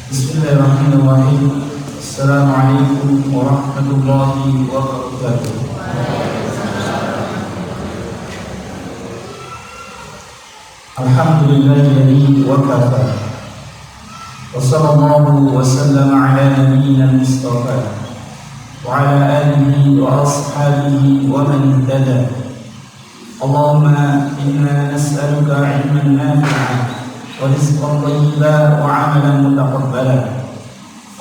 Bismillahirrahmanirrahim. Assalamualaikum warahmatullahi wabarakatuh. Alhamdulillahilladzi wa kafa. Wa sallallahu wa sallama ala nabiyyina Mustafa wa ala alihi wa ashabihi wa man ihtada. Allahumma inna nas'aluka 'ilman nafi'an wa rizqan thayyiban wa 'amalan mutaqabbalan.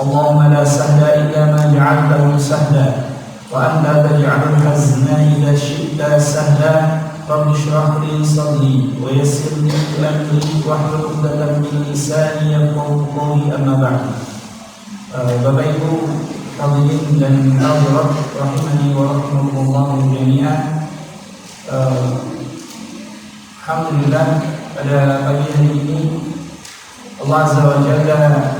Allahumma la sahla illa ma ja'altahu sahla wa anta taj'alul hazna idza syi'ta sahla. Rabbi shrah li sadri wa yassir li amri wahlul 'uqdatam min lisani yafqahu qawli, amma ba'd. Bapak Ibu hadirin dan hadirat rahimani wa rahimakumullah jami'an. Alhamdulillah, pada pagi hari ini Allah Azza wa Jalla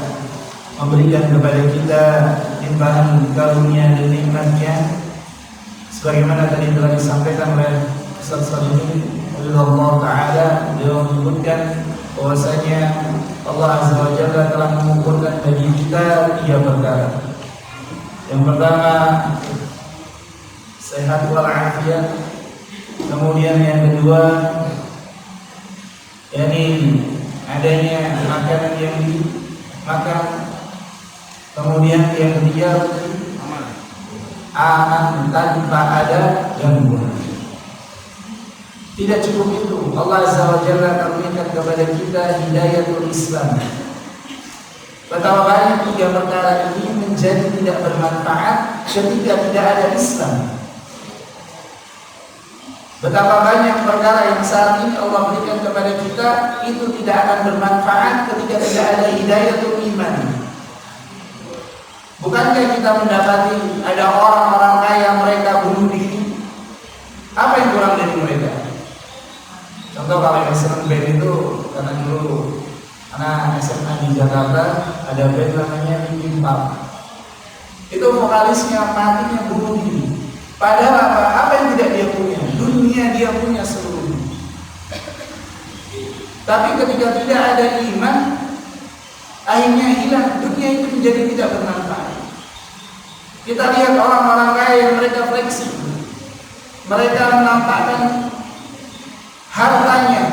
memberikan kepada kita limpahan karunia dan nikmat-Nya, sebagaimana tadi telah disampaikan oleh Ustaz Salihin Allah Ta'ala. Beliau menyebutkan bahwasanya Allah Azza wa Jalla telah mengumpulkan bagi kita 3 perkara. Yang pertama, sehat walafiat. Kemudian yang kedua, yakni adanya makanan yang dimakan. Kemudian yang ketiga, aman tanpa ada gangguan. Tidak cukup itu, Allah Azza wa Jalla memberikan kepada kita hidayatul Islam. Betapa banyak 3 perkara ini menjadi tidak bermanfaat ketika tidak ada Islam. Betapa banyak perkara yang saat ini Allah berikan kepada kita itu tidak akan bermanfaat ketika tidak ada hidayatul iman. Bukankah kita mendapati ada orang-orang kaya mereka bunuh diri? Apa yang kurang dari mereka? Contoh kalau yang senang band itu, karena dulu anak SMA di Jakarta ada band namanya Linkin Park. Itu vokalisnya matinya bunuh diri. Padahal apa yang tidak dia punya? Dunia dia punya seluruhnya. Tapi ketika tidak ada iman, akhirnya hilang. Dunia itu menjadi tidak bermanfaat. Kita lihat orang-orang kaya yang mereka fleksibel. Mereka menampakkan hartanya.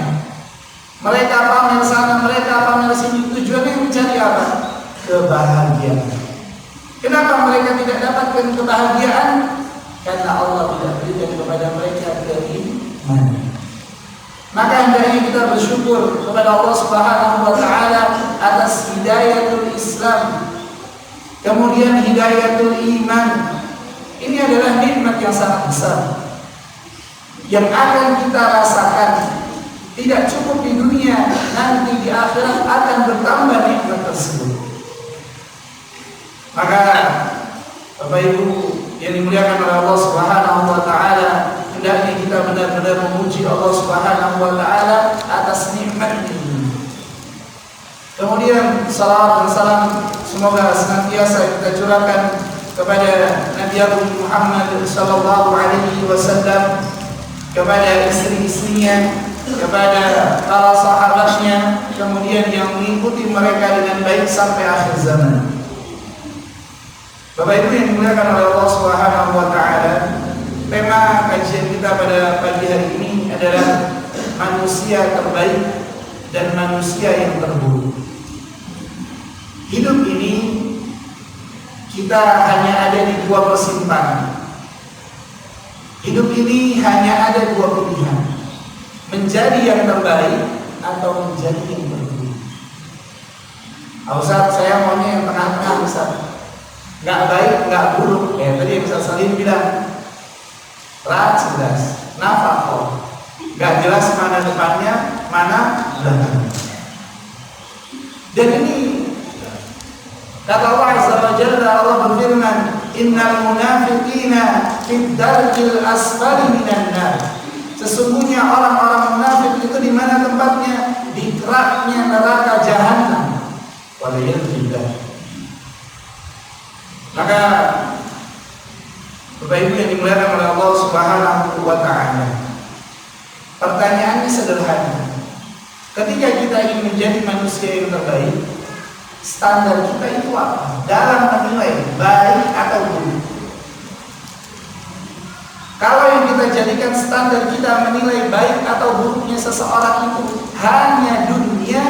Mereka pamer sana, mereka pamer sini. Tujuannya mencari apa? Kebahagiaan. Kenapa mereka tidak dapatkan kebahagiaan? Karena Allah tidak berikan kepada mereka keimanan. Maka hendaknya kita bersyukur kepada Allah Subhanahu wa Ta'ala atas hidayatul Islam, kemudian hidayatul iman. Ini adalah nikmat yang sangat besar yang akan kita rasakan. Tidak cukup di dunia, nanti di akhirat akan bertambah nikmat tersebut. Maka Bapak Ibu yang dimuliakan oleh Allah Subhanahu wa Ta'ala, hendaknya kita benar-benar memuji Allah Subhanahu wa Ta'ala atas nikmat ini. Kemudian salawat dan salam semoga senantiasa kita curahkan kepada Nabi Muhammad sallallahu alaihi wasallam, kepada istri-istrinya, kepada para sahabatnya, kemudian yang mengikuti mereka dengan baik sampai akhir zaman. Bapak Ibu yang dimuliakan oleh Allah Subhanahu wa Ta'ala, tema kajian kita pada pagi hari ini adalah manusia terbaik dan manusia yang terburuk. Hidup ini kita hanya ada di 2 persimpangan. Hidup ini hanya ada 2 pilihan: menjadi yang terbaik atau menjadi yang terburuk. Ustaz, saya maunya yang tengah-tengah, Ustaz. Nggak baik, nggak buruk. Tadi yang Ustaz Salim bilang, jelas, nafkah, nggak jelas mana depannya, mana belakangnya. Dan ini kata Allah Azza wa Jalla, Allah berfirman, innal munafiqina fid darkil asfali minan nar. Sesungguhnya orang-orang munafik itu di mana tempatnya? Di keraknya neraka jahanam. Waliyadzubillah. Maka Bapak Ibu yang dimuliakan oleh Allah Subhanahu wa Ta'ala, pertanyaannya sederhana. Ketika kita ingin menjadi manusia yang terbaik, standar kita itu apa dalam menilai baik atau buruk. Kalau yang kita jadikan standar kita menilai baik atau buruknya seseorang itu hanya dunia,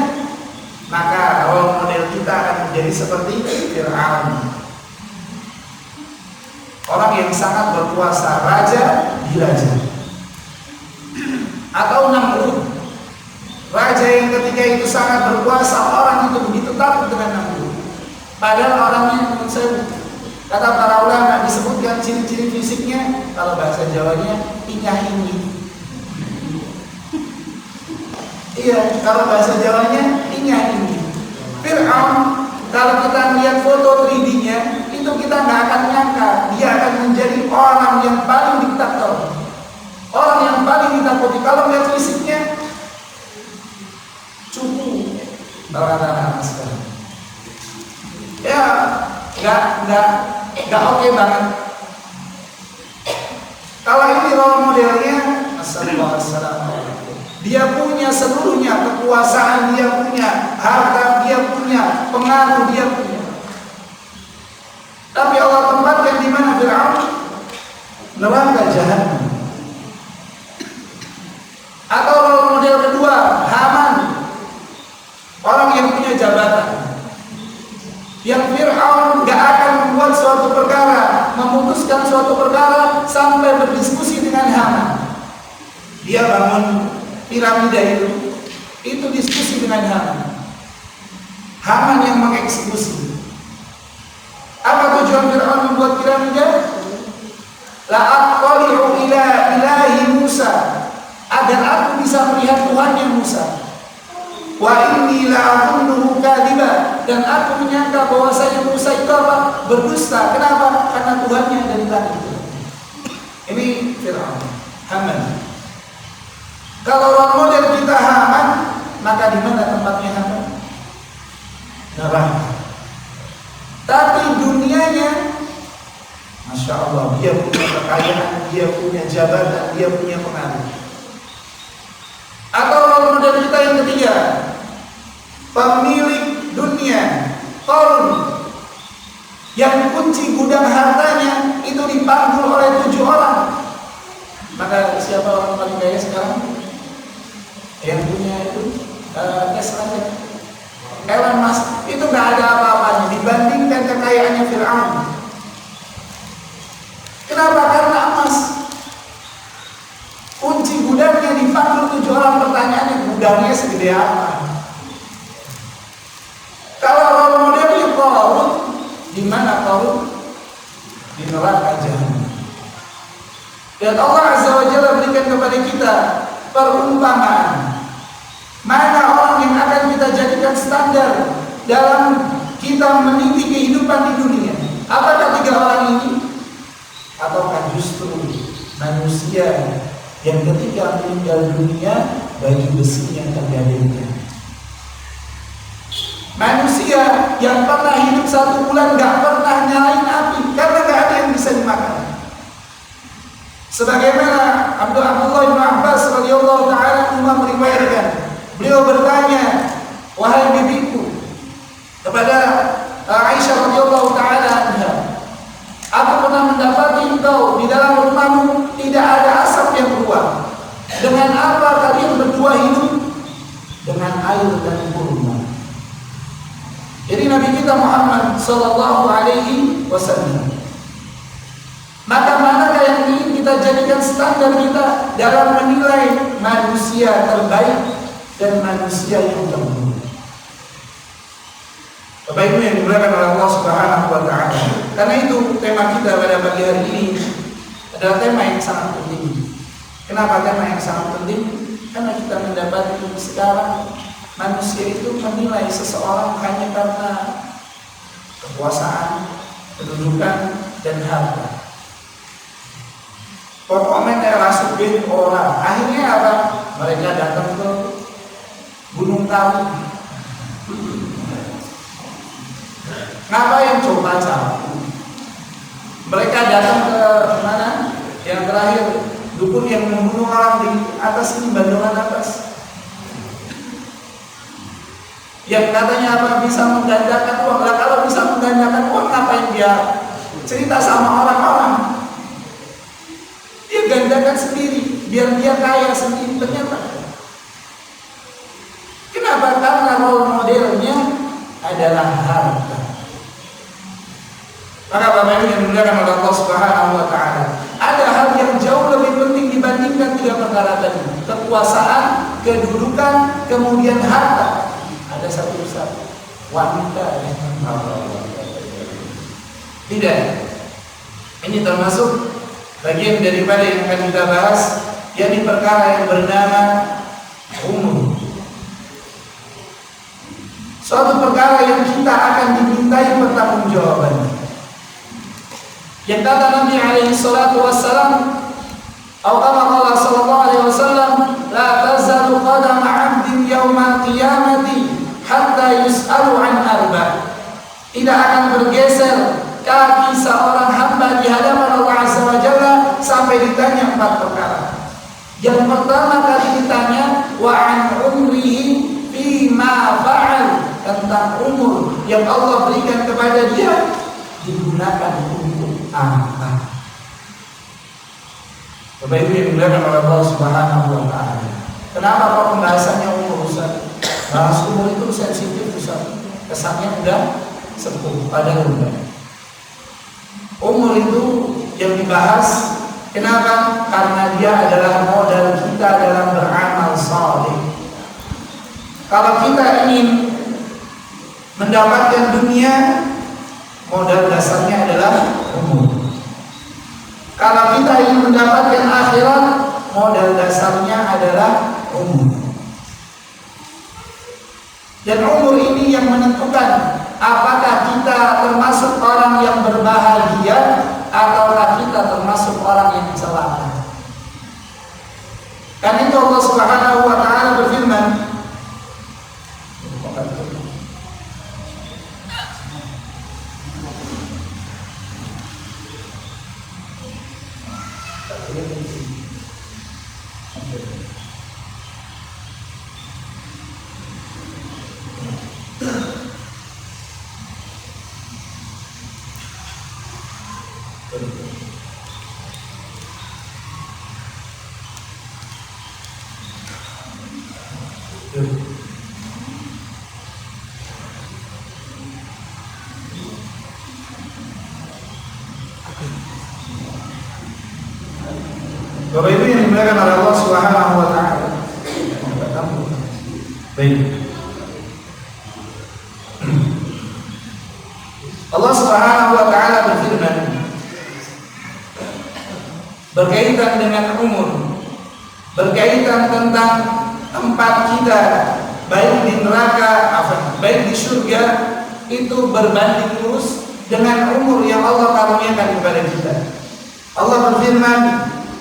maka role model kita akan menjadi seperti Fir'aun, orang yang sangat berkuasa, raja di raja. Atau Namrud, raja yang ketika itu sangat berkuasa, orang itu begitu takut dengan Namrud. Padahal orangnya menurut saya, kata para ulama, disebutkan ciri-ciri fisiknya, kalau bahasa Jawanya inyah ini. Iya, kalau bahasa Jawanya inyah ini. Fir'aun, kalau kita lihat foto 3D-nya, itu kita nggak akan nyangka dia akan menjadi orang yang paling diktator, orang yang paling ditakuti. Kalau lihat fisiknya, cukup anak-anak sekarang. Ya, nggak oke banget. Kalau ini role modelnya, dia punya seluruhnya, kekuasaan dia punya, harta dia punya, pengaruh dia punya. Tapi Allah tempatkan di mana Fir'aun? Neraka jahanam. Atau role model kedua, Haman, orang yang punya jabatan. Yang Fir'aun gak akan membuat suatu perkara, memutuskan suatu perkara sampai berdiskusi dengan Haman. Dia bangun piramida itu diskusi dengan Haman. Haman yang mengeksekusi. Apa tujuan Fir'aun membuat piramida? La'aqali'u ila ilahi Musa, agar aku bisa melihat Tuhannya Musa. Wa inni la'adunnuhu kadhiba, dan aku menyangka bahwasanya Musa itu apa? Berdusta. Kenapa? Karena Tuhannya dari langit. Ini Fir'aun, Haman. Kalau role model kita Haman, maka di mana tempatnya Haman? Neraka. Tapi dunianya, Masya Allah, dia punya kekayaan, dia punya jabatan, dia punya pengaruh. Atau role model kita yang ketiga, pemilik dunia, Qarun, yang kunci gudang hartanya itu dipanggul oleh 7 orang. Maka siapa orang paling kaya sekarang? Yang punya itu Tesla, Elon Musk. Itu nggak ada apa-apanya dibandingkan kekayaannya Fir'aun. Kenapa? Karena emas. Kunci gudangnya dipanggul 7 orang. Pertanyaannya, gudangnya segede apa? Kalau role modelnya Qarun, di mana Qarun? Di neraka jahanam. Dan Allah Azza wa Jalla berikan kepada kita perumpamaan. Mana orang yang akan kita jadikan standar dalam kita meniti kehidupan di dunia? Apakah 3 orang ini? Ataukah justru manusia yang ketika meninggal dunia baju besinya tergadaikan? Manusia yang pernah hidup 1 bulan gak pernah nyalain api karena gak ada yang bisa dimakan. Sebagaimana Abdullah bin Abbas radhiyallahu ta'ala anhu meriwayatkan, beliau bertanya, wahai bibiku, kepada Aisyah radhiyallahu ta'ala anha, aku pernah mendapati engkau di dalam rumahmu tidak ada asap yang keluar. Dengan apa kalian berdua hidup? Dengan air dan kurma. Jadi Nabi kita Muhammad sallallahu alaihi wasallam. Maka manakah yang ingin kita jadikan standar kita dalam menilai manusia terbaik dan manusia yang terburuk? Bapak Ibu yang dimuliakan oleh Allah Subhanahu wa taala. Karena itu tema kita pada pagi hari ini adalah tema yang sangat penting. Kenapa tema yang sangat penting? Karena kita mendapati sekarang manusia itu menilai seseorang hanya karena kekuasaan, kedudukan, dan harta. Pokoknya daerah subin orang. Akhirnya apa? Mereka datang ke Gunung Kawi. Ngapain coba capu? Mereka datang ke mana? Yang terakhir, dukun yang membunuh orang di atas ini, Bandungan atas. Yang katanya apa bisa menggandakan uang. Lah kalau bisa menggandakan uang, ngapain dia cerita sama orang-orang? Dia gandakan sendiri biar dia kaya sendiri. Ternyata kenapa? Karena role modelnya adalah harta. Maka Bapak Ibu yang dimuliakan oleh Allah Subhanahu wa taala, ada hal yang jauh lebih penting dibandingkan tiga perkara tadi. Kekuasaan, kedudukan, kemudian harta. Ada satu wanita yang tidak. Ini termasuk bagian daripada yang akan kita bahas, yakni perkara yang bernama umur. Suatu perkara yang kita akan dimintai pertanggungjawabannya. Yang kata Nabi alaihi salatu wassalam, atau kama qala sallallahu alaihi wasallam, la tazalu qadama 'abdin yaumal qiyamati hatta yus'alu an arba'. Tidak akan bergeser kaki seorang hamba di hadapan Allah Azza wa Jalla sampai ditanya 4 perkara. Yang pertama kali ditanya wa an umrihi fima fa'al, tentang umur yang Allah berikan kepada dia digunakan untuk apa? Bapak Ibu yang dimuliakan oleh Allah Subhanahu wa taala. Kenapa kok pembahasannya umur, Ustaz? Bahas umur itu sensitif, Ustaz. Kesannya udah sepuh, padahal enggak. Umur itu yang dibahas, kenapa? Karena dia adalah modal kita dalam beramal saleh. Kalau kita ingin mendapatkan dunia, modal dasarnya adalah umur. Kalau kita ingin mendapatkan akhirat, modal dasarnya adalah umur. Dan umur ini yang menentukan apakah kita termasuk orang yang berbahagia ataukah kita termasuk orang yang celaka. Karena itu Allah Subhanahu wa taala berfirman, Bapak Ibu yang dimuliakan oleh Allah Subhanahu wa taala. Baik. Allah Subhanahu wa taala berfirman berkaitan dengan umur, berkaitan tentang tempat kita baik di neraka, baik di surga, itu berbanding lurus dengan umur yang Allah karuniakan kepada kita. Allah berfirman,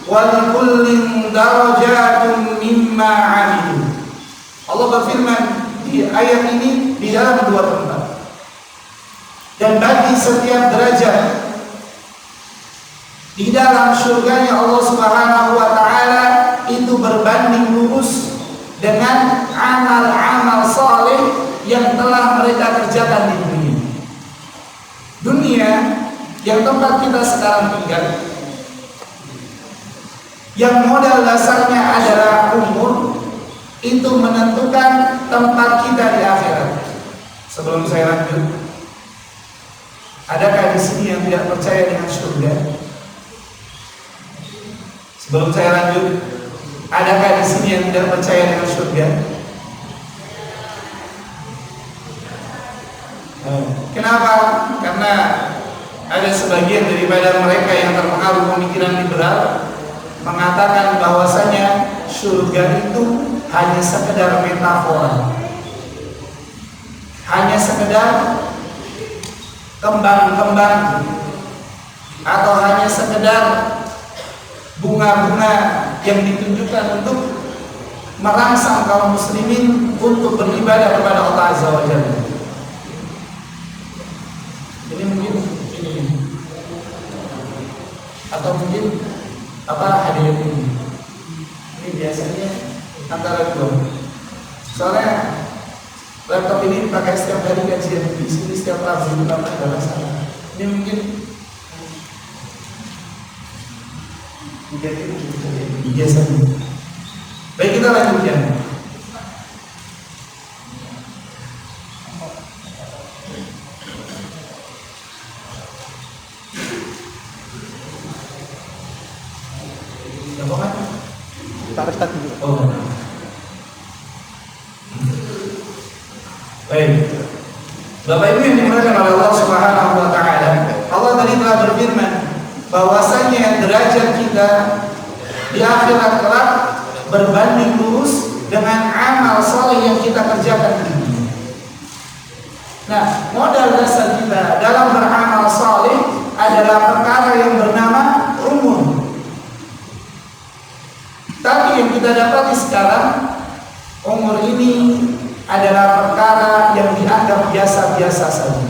wa likullin darajatun mimma 'amilu. Allah berfirman di ayat ini di dalam 2 tempat. Dan bagi setiap derajat di dalam surganya Allah Subhanahu wa taala itu berbanding lurus dengan amal-amal saleh yang telah mereka kerjakan di dunia. Dunia yang tempat kita sekarang tinggal, yang modal dasarnya adalah umur, itu menentukan tempat kita di akhirat. Sebelum saya lanjut, adakah di sini yang tidak percaya dengan surga? Sebelum saya lanjut, adakah di sini yang tidak percaya dengan surga? Kenapa? Karena ada sebagian daripada mereka yang terpengaruh pemikiran liberal mengatakan bahwasanya surga itu hanya sekedar metafora, hanya sekedar kembang-kembang, atau hanya sekedar bunga-bunga yang ditunjukkan untuk merangsang kaum muslimin untuk beribadah kepada Allah Azza wa Jalla. Jadi mungkin ini, atau mungkin hadiah ini biasanya antara 2. Soalnya laptop ini pakai setiap hari kajian di sini setiap Rabu itu apa ada masalah. Ini mungkin biasa. Baik, kita lanjutkan. Apa kan? Tarik tadi. Oh. Baik. Bapak Ibu yang dimuliakan oleh Allah Subhanahu wa taala, Allah tadi telah berfirman bahwasanya derajat kita di akhirat kelak berbanding lurus dengan amal saleh yang kita kerjakan di dunia. Nah, modal dasar kita dalam beramal saleh adalah perkara yang bernama umur. Tapi yang kita dapati sekarang, umur ini adalah perkara yang dianggap biasa-biasa saja.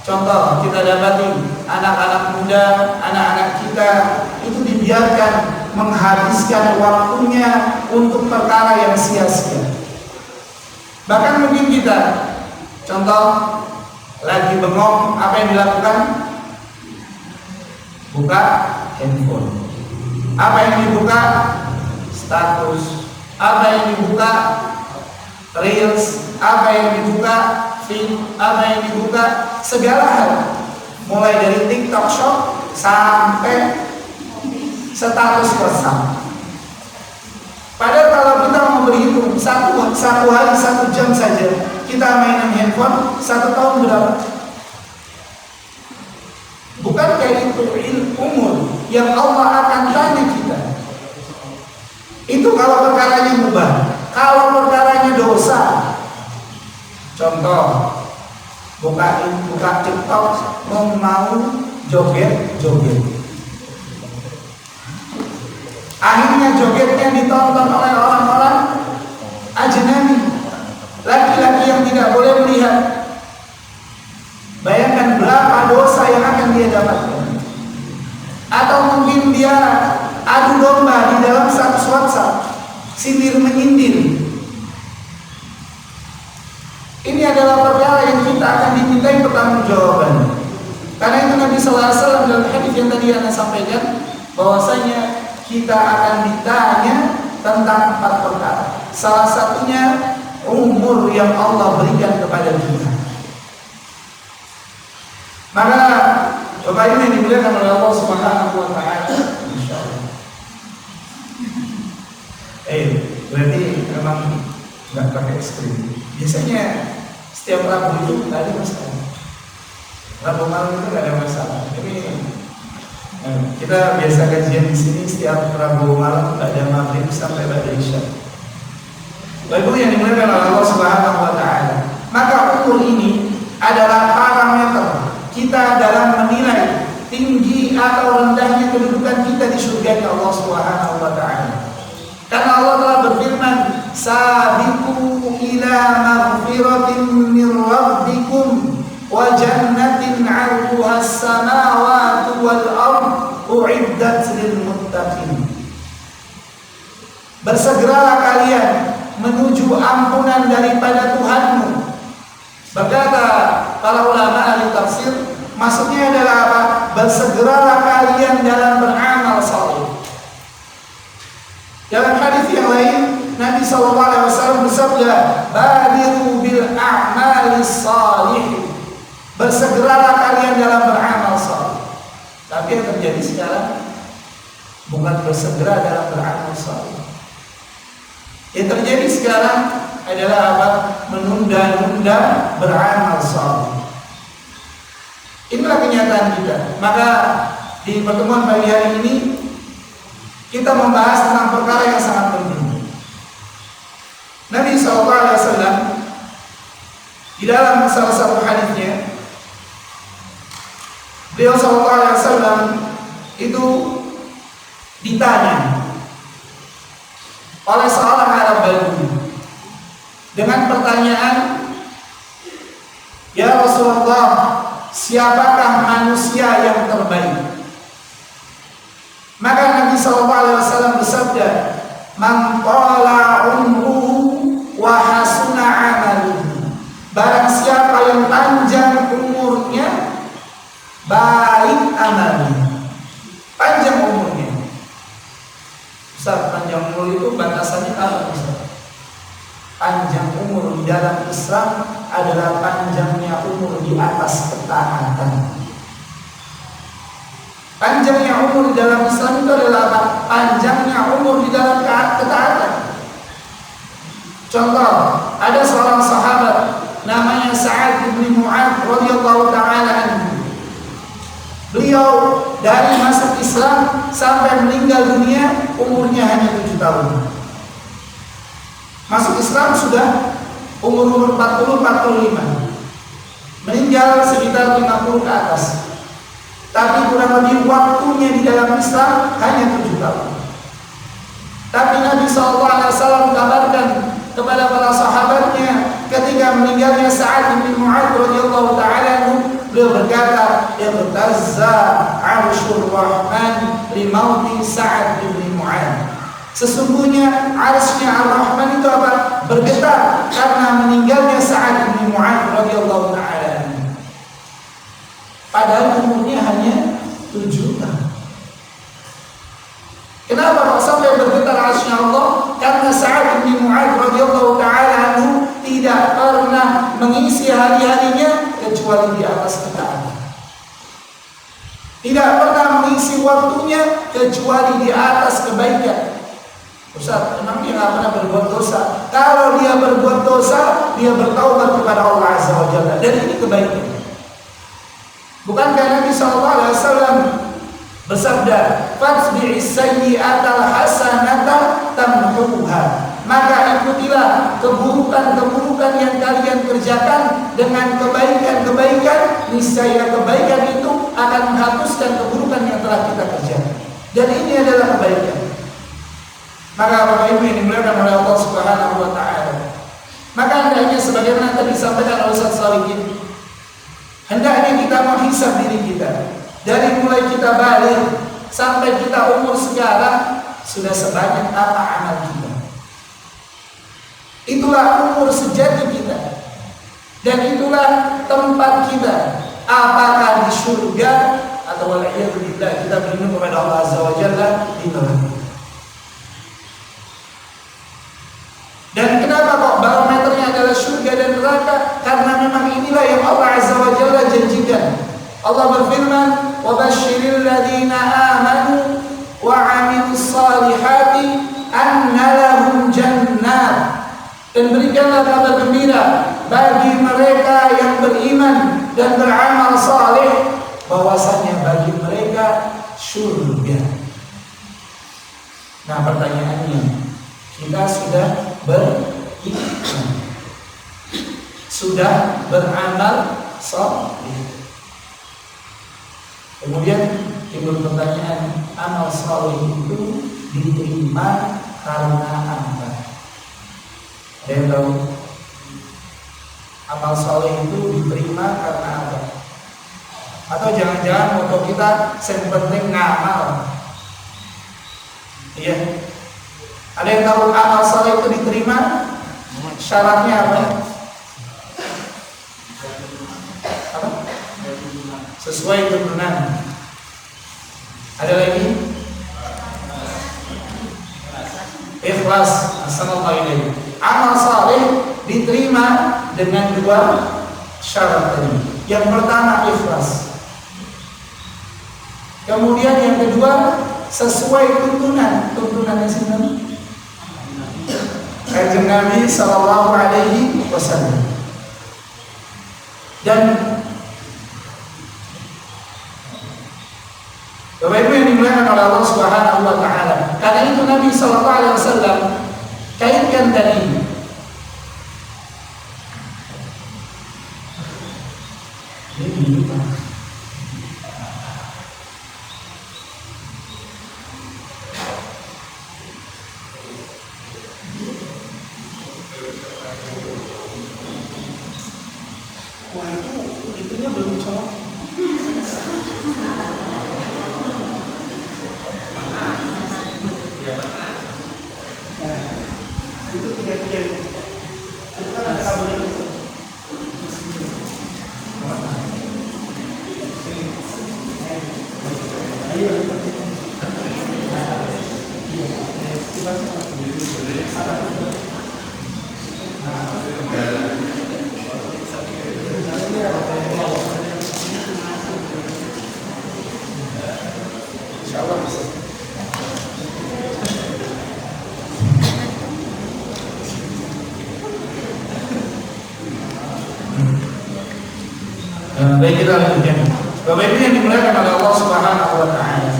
Contoh, kita dapati anak-anak muda, anak-anak kita itu dibiarkan menghabiskan waktunya untuk perkara yang sia-sia. Bahkan mungkin kita, contoh, lagi bengong, apa yang dilakukan? Buka handphone. Apa yang dibuka? Status. Apa yang dibuka? Reels. Apa yang dibuka? Feed. Apa yang dibuka? Segala hal. Mulai dari TikTok Shop sampai status WhatsApp. Padahal kalau kita mau berhitung satu hari 1 jam saja kita mainan handphone, 1 tahun berapa? Bukankah itu umur yang Allah akan tanya kita? Itu kalau perkaranya mubah. Kalau perkaranya dosa, contoh, buka TikTok mau joget. Akhirnya jogetnya ditonton oleh orang-orang ajnabi, laki-laki yang tidak boleh melihat. Bayangkan berapa dosa yang akan dia dapatkan. Atau mungkin dia adu domba di dalam status WhatsApp, sindir menyindir. Ini adalah perkara yang kita akan dimintai pertanggungjawaban. Karena itu Nabi sallallahu alaihi wasallam dalam hadis yang tadi Anda sampaikan, bahwasanya kita akan ditanya tentang 4 perkara. Salah satunya umur yang Allah berikan kepada kita. Maka Bapak Ibu yang dimuliakan oleh Allah Subhanahu wa taala, insyaallah. Berarti memang nggak pakai ekstrim. Biasanya setiap Rabu itu nggak ada masalah. Rabu malam itu nggak ada masalah. Ini kita biasa kajian di sini setiap Rabu malam nggak ada maghrib sampai pada isya. Bapak Ibu yang dimuliakan oleh Allah Subhanahu wa taala, maka umur ini adalah parameter kita dalam menilai tinggi atau rendahnya kedudukan kita di surga Allah Subhanahu wa taala. Karena Allah telah berfirman, "Sabiqu ila maghfiratin min rabbikum wa jannatin 'arduha as-samawati wal ardh u'iddat lil muttaqin." Bersegeralah kalian menuju ampunan daripada Tuhanmu. Berkata para ulama ahli tafsir, maksudnya adalah apa? Bersegeralah kalian dalam beramal saleh. Dalam hadis yang lain, Nabi SAW bersabda, "Badiru bil a'malis salih." Bersegeralah kalian dalam beramal saleh. Tapi yang terjadi sekarang bukan bersegera dalam beramal saleh. Yang terjadi sekarang adalah apa? Menunda-nunda beramal saleh. Inilah kenyataan kita. Maka di pertemuan pagi hari ini kita membahas tentang perkara yang sangat penting. Nabi SAW di dalam salah satu hadisnya, beliau SAW itu ditanya oleh seorang Arab Badui dengan pertanyaan, "Ya Rasulullah, siapakah manusia yang terbaik?" Maka Nabi SAW bersabda, "Man qala umruhu wa hasuna amaluhu." Ustaz, panjang umur itu batasannya apa Ustaz? Panjang umur di dalam Islam adalah panjangnya umur di atas ketaatan. Panjangnya umur di dalam Islam itu adalah apa? Panjangnya umur di dalam ketaatan. Contoh, ada seorang sahabat namanya Sa'ad bin Mu'adz radhiyallahu taala anhu. Beliau dari masuk Islam sampai meninggal dunia umurnya hanya 7 tahun. Masuk Islam sudah umur 40-45. Meninggal sekitar 50 ke atas. Tapi kurang lebih waktunya di dalam Islam hanya 7 tahun. Tapi Nabi SAW kabarkan kepada para sahabatnya ketika meninggalnya Sa'ad bin Mu'adz radhiyallahu taala anhu, beliau berkata, "Irtazza 'arsyur Rahman li mauti Sa'ad bin Mu'adz." Sesungguhnya arsy-Nya Ar-Rahman itu apa? Bergetar karena meninggalnya Sa'ad bin Mu'adz radhiyallahu taala anhu. Padahal umurnya hanya 7 tahun. Kenapa kok sampai bergetar arsy-Nya Allah? Karena Sa'ad bin Mu'adz radhiyallahu taala anhu tidak pernah mengisi hari-harinya kecuali di atas ketaatan. Tidak pernah mengisi waktunya kecuali di atas kebaikan. Ustaz, memang dia nggak pernah berbuat dosa. Kalau dia berbuat dosa, dia bertaubat kepada Allah Azza wa Jalla. Dan ini kebaikan. Bukankah Nabi SAW bersabda, "Fatsbi'is sayyi'atal hasanata tamhuha." Maka ikutilah keburukan-keburukan yang kalian kerjakan dengan kebaikan-kebaikan, niscaya kebaikan itu akan menghapuskan keburukan yang telah kita kerjakan. Dan ini adalah kebaikan. Maka Bapak Ibu yang dimuliakan oleh Allah Subhanahu wa taala, maka hendaknya sebagaimana tadi disampaikan oleh Ustaz Shalihin, hendaknya kita menghisab diri kita dari mulai kita balik sampai kita umur sekarang sudah sebanyak apa amal kita. Itulah umur sejati kita dan itulah tempat kita, apakah di surga atau wal'iyadzubillah kita berlindung kepada Allah Azza wa Jalla di neraka. Dan kenapa kok barometernya adalah surga dan neraka? Karena memang inilah yang Allah Azza wa Jalla janjikan. Allah berfirman, "Wa basyiril ladzina amanu wa 'amilus salihati anna lahum jannat." Dan berikanlah kabar gembira bagi mereka yang beriman dan beramal saleh bahwasanya bagi mereka surga. Nah, pertanyaannya, kita sudah beriman, sudah beramal saleh. Kemudian timbul pertanyaan, amal saleh itu diterima karena apa? Ada yang tahu? Amal saleh itu diterima karena apa? Atau jangan-jangan moto kita yang penting ngamal? Iya. Ada yang tahu amal saleh itu diterima? Syaratnya apa? Apa? Sesuai tuntunan. Ada lagi? Ikhlas. Assalamualaikum. Amal saleh diterima dengan 2 syarat tadi. Yang pertama ikhlas. Kemudian yang kedua sesuai tuntunan. Tuntunannya sini. Kanjeng Nabi sallallahu alaihi wasallam. Dan Bapak Ibu yang dimuliakan oleh Allah Subhanahu wa taala, karena itu Nabi sallallahu alaihi wasallam kaitkan tadi Baik, kita lanjutkan. Bapak Ibu yang dimuliakan oleh Allah Subhanahu wa taala.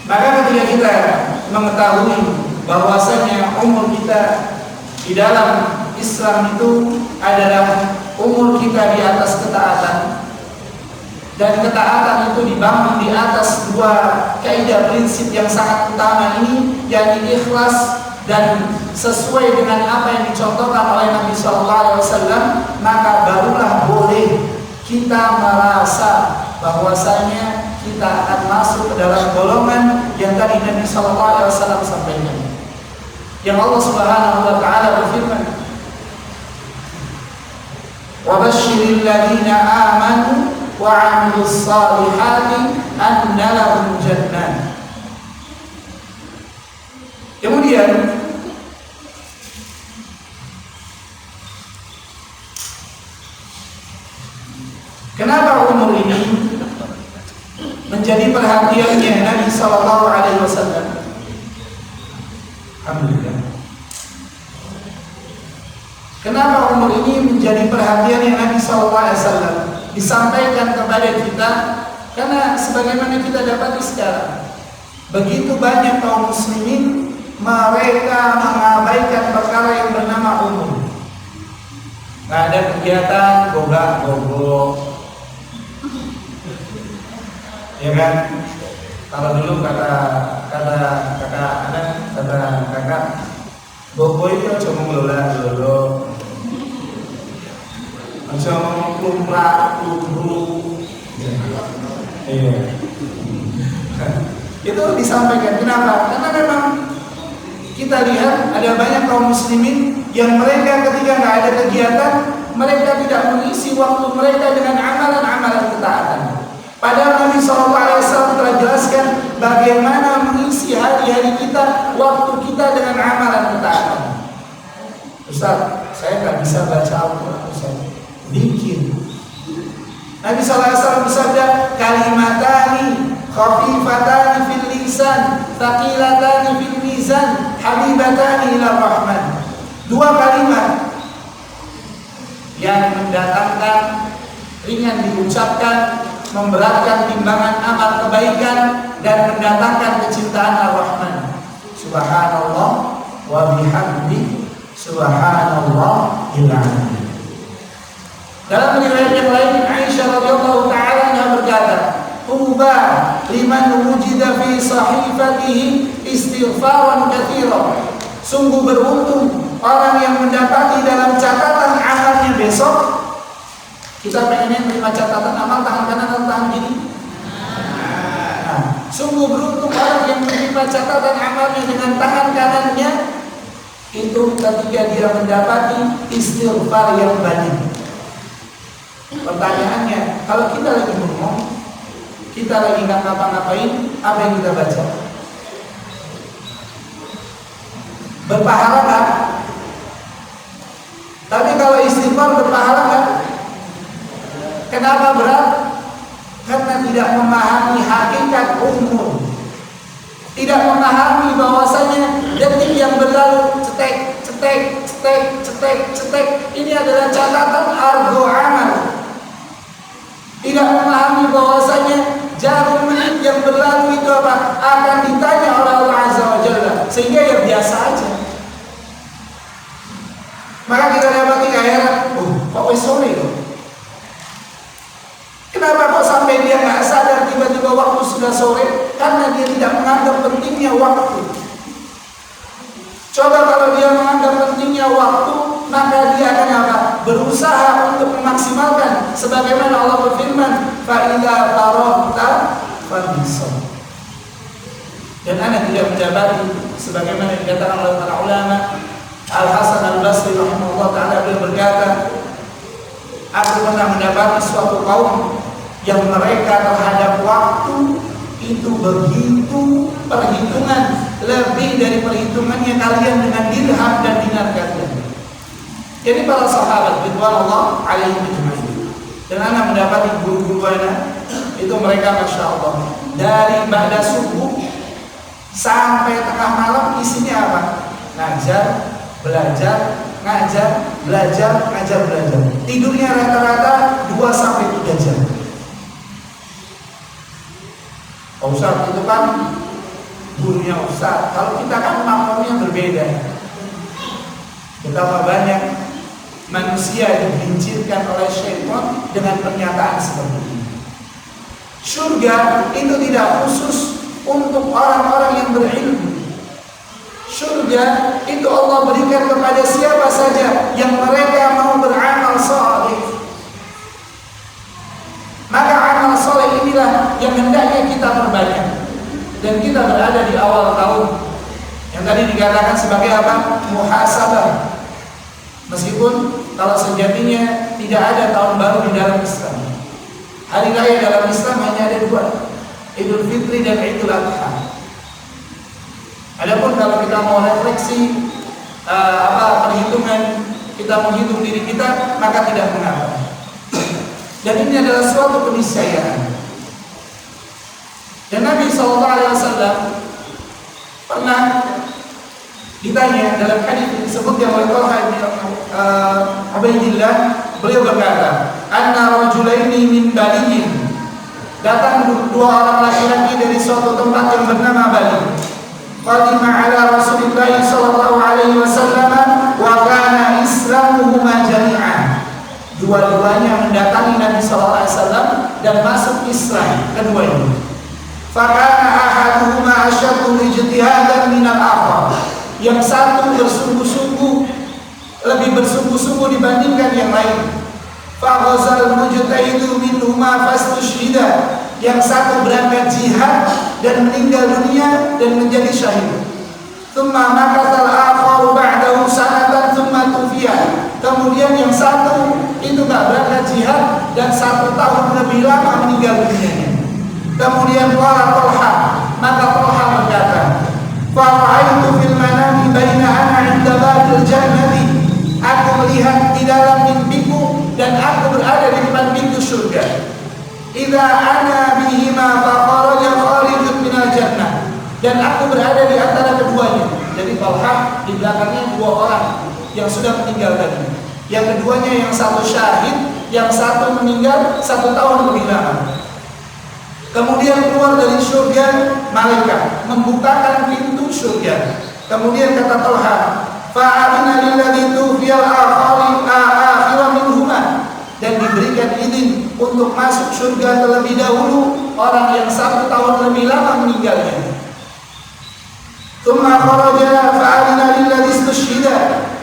Maka ketika kita mengetahui bahwasanya umur kita di dalam Islam itu adalah umur kita di atas ketaatan, dan ketaatan itu dibangun di atas dua kaidah prinsip yang sangat utama ini, yakni ikhlas dan sesuai dengan apa yang dicontohkan oleh Nabi SAW, maka barulah boleh kita merasa bahwasanya kita akan masuk ke dalam golongan yang tadi Nabi SAW sampaikan. Yang Allah Subhanahu wa taala berfirman, "Wa basyiril ladzina amanu wa 'amilus shalihati anna lahum jannah." Kemudian kenapa umur ini menjadi perhatiannya Nabi Sallallahu Alaihi Wasallam? Alhamdulillah. Kenapa umur ini menjadi perhatiannya Nabi Sallallahu Alaihi Wasallam? Disampaikan kepada kita karena sebagaimana kita dapati sekarang, begitu banyak kaum muslimin mereka mengabaikan perkara yang bernama umur. Nggak ada kegiatan, gogak-gogok, ya kan? Kalau dulu kata kakak, bobo itu cuma ngelola dulu, cuma kumplak, kubru, iya. Itu disampaikan. Kenapa? Karena memang kita lihat ada banyak kaum muslimin yang mereka ketika nggak ada kegiatan, mereka tidak mengisi waktu mereka dengan amalan-amalan ketaatan. Padahal Nabi SAW telah jelaskan bagaimana mengisi hari-hari kita, waktu kita dengan amalan ketaatan. Ustaz, saya nggak bisa baca Al-Quran, Ustaz. Zikir. Nabi SAW bersabda, kalimatani khafifatani fil lisan, thaqilatani fil mizan, habibatani ila rahman. Dua kalimat yang mendatangkan, ringan diucapkan, memberatkan timbangan amal kebaikan, dan mendatangkan kecintaan Ar-Rahman. Subhanallah wa bihamdi, subhanallah ilahhi. Dalam riwayat yang lain, Aisyah radhiyallahu taala anha berkata, "Tuba liman wujida fi sahifatihi istighfaran katsiran." Sungguh beruntung orang yang mendapati dalam catatan amalnya besok. Kita pengen menerima catatan amal tangan kanan atau tangan kiri? Nah, sungguh beruntung orang yang menerima catatan amalnya dengan tangan kanannya, itu ketika dia mendapati istighfar yang banyak. Pertanyaannya, kalau kita lagi ngomong, kita lagi nggak ngapa-ngapain, apa yang kita baca? Berpahala kan? Tapi kalau istighfar berpahala kan? Kenapa berat? Karena tidak memahami hakikat umur, tidak memahami bahwasanya detik yang berlalu cetek, cetek, cetek, cetek, cetek, ini adalah catatan argo amal. Tidak memahami bahwasanya jarum menit yang berlalu itu apa? Akan ditanya oleh Allah Azza wa Jalla, sehingga ya biasa aja. Maka kita dapati kayak, kok wes sore itu? Kenapa kok sampai dia nggak sadar tiba-tiba waktu sudah sore? Karena dia tidak menganggap pentingnya waktu. Coba kalau dia menganggap pentingnya waktu, maka dia akan apa? Berusaha untuk memaksimalkan. Sebagaimana Allah berfirman, "Fa'idza faragta fansab." Dan anak tidak mendapati, sebagaimana dikatakan oleh para ulama, Al-Hasan Al-Basri rahimahullah ta'ala beliau berkata, aku pernah mendapati suatu kaum yang mereka terhadap waktu begitu perhitungan, lebih dari perhitungannya kalian dengan dirham dan dinar kalian. Jadi para sahabat ridwanullah alaihim ajma'in, dan anak mendapati guru-guru anak itu mereka masya Allah dari ba'da subuh sampai tengah malam isinya apa? Ngajar, belajar, ngajar, belajar, ngajar, belajar. Tidurnya rata-rata 2 sampai 3 jam. Ustaz itu kan gurunya Ustaz. Kalau kita kan makamnya berbeda. Betapa banyak manusia dibincirkan oleh syaitan dengan pernyataan seperti ini. Surga itu tidak khusus untuk orang-orang yang berilmu. Surga itu Allah berikan kepada siapa saja yang mereka mau beramal saleh. Maka amal saleh inilah yang hendaknya kita perbanyak. Dan kita berada di awal tahun yang tadi dikatakan sebagai apa? Muhasabah. Meskipun kalau sejatinya tidak ada tahun baru di dalam Islam. Hari raya dalam Islam hanya ada 2, Idul Fitri dan Idul Adha. Adapun kalau kita mau refleksi perhitungan, kita menghitung diri kita, maka tidak mengapa. Dan ini adalah suatu keniscayaan. Dan Nabi SAW pernah ditanya dalam hadis yang disebutkan oleh Talha bin Ubaidillah, beliau berkata, "Anna rajulaini min Baliyin." Datang 2 orang laki-laki dari suatu tempat yang bernama Bali. Qadima ala Rasulillah sallallahu alaihi wasallam wa kana islamuhuma jami'an. Dua-duanya mendatangi Nabi sallallahu alaihi wasallam dan masuk Islam keduanya. Fakana ahaduhuma asyaddu ijtihadan min al-akhar. Yang satu lebih bersungguh-sungguh dibandingkan yang lain. Faghazal mujtahidu minhuma fastushhida. Yang satu berangkat jihad dan meninggal dunia dan menjadi syahid. Tsumma makatsal akharu ba'dahu sanatan tsumma tufiya. Kemudian yang satu itu enggak berangkat jihad dan 1 tahun lebih lama meninggal dunia. Kemudian qala Talha, maka Talha berkata, "Fa ra'aitu fil manami baina ana 'inda babil jannati." Aku melihat di dalam mimpiku dan aku berada di depan pintu surga. Idza ana bihima fa kharaja kharijun minal jannah. Dan aku berada di antara keduanya. Jadi Talha di belakangnya 2 orang yang sudah meninggal tadi. Yang keduanya yang satu syahid, yang satu meninggal 1 tahun lebih lama. Kemudian keluar dari surga malaikat membukakan pintu surga. Kemudian kata Talha, fa'adina lilladzi tufiyal akhira minhuma. Dan diberikan izin untuk masuk surga terlebih dahulu orang yang 1 tahun lebih lama meninggalnya. Tsumma kharaja fa'adina lilladzi istushhida.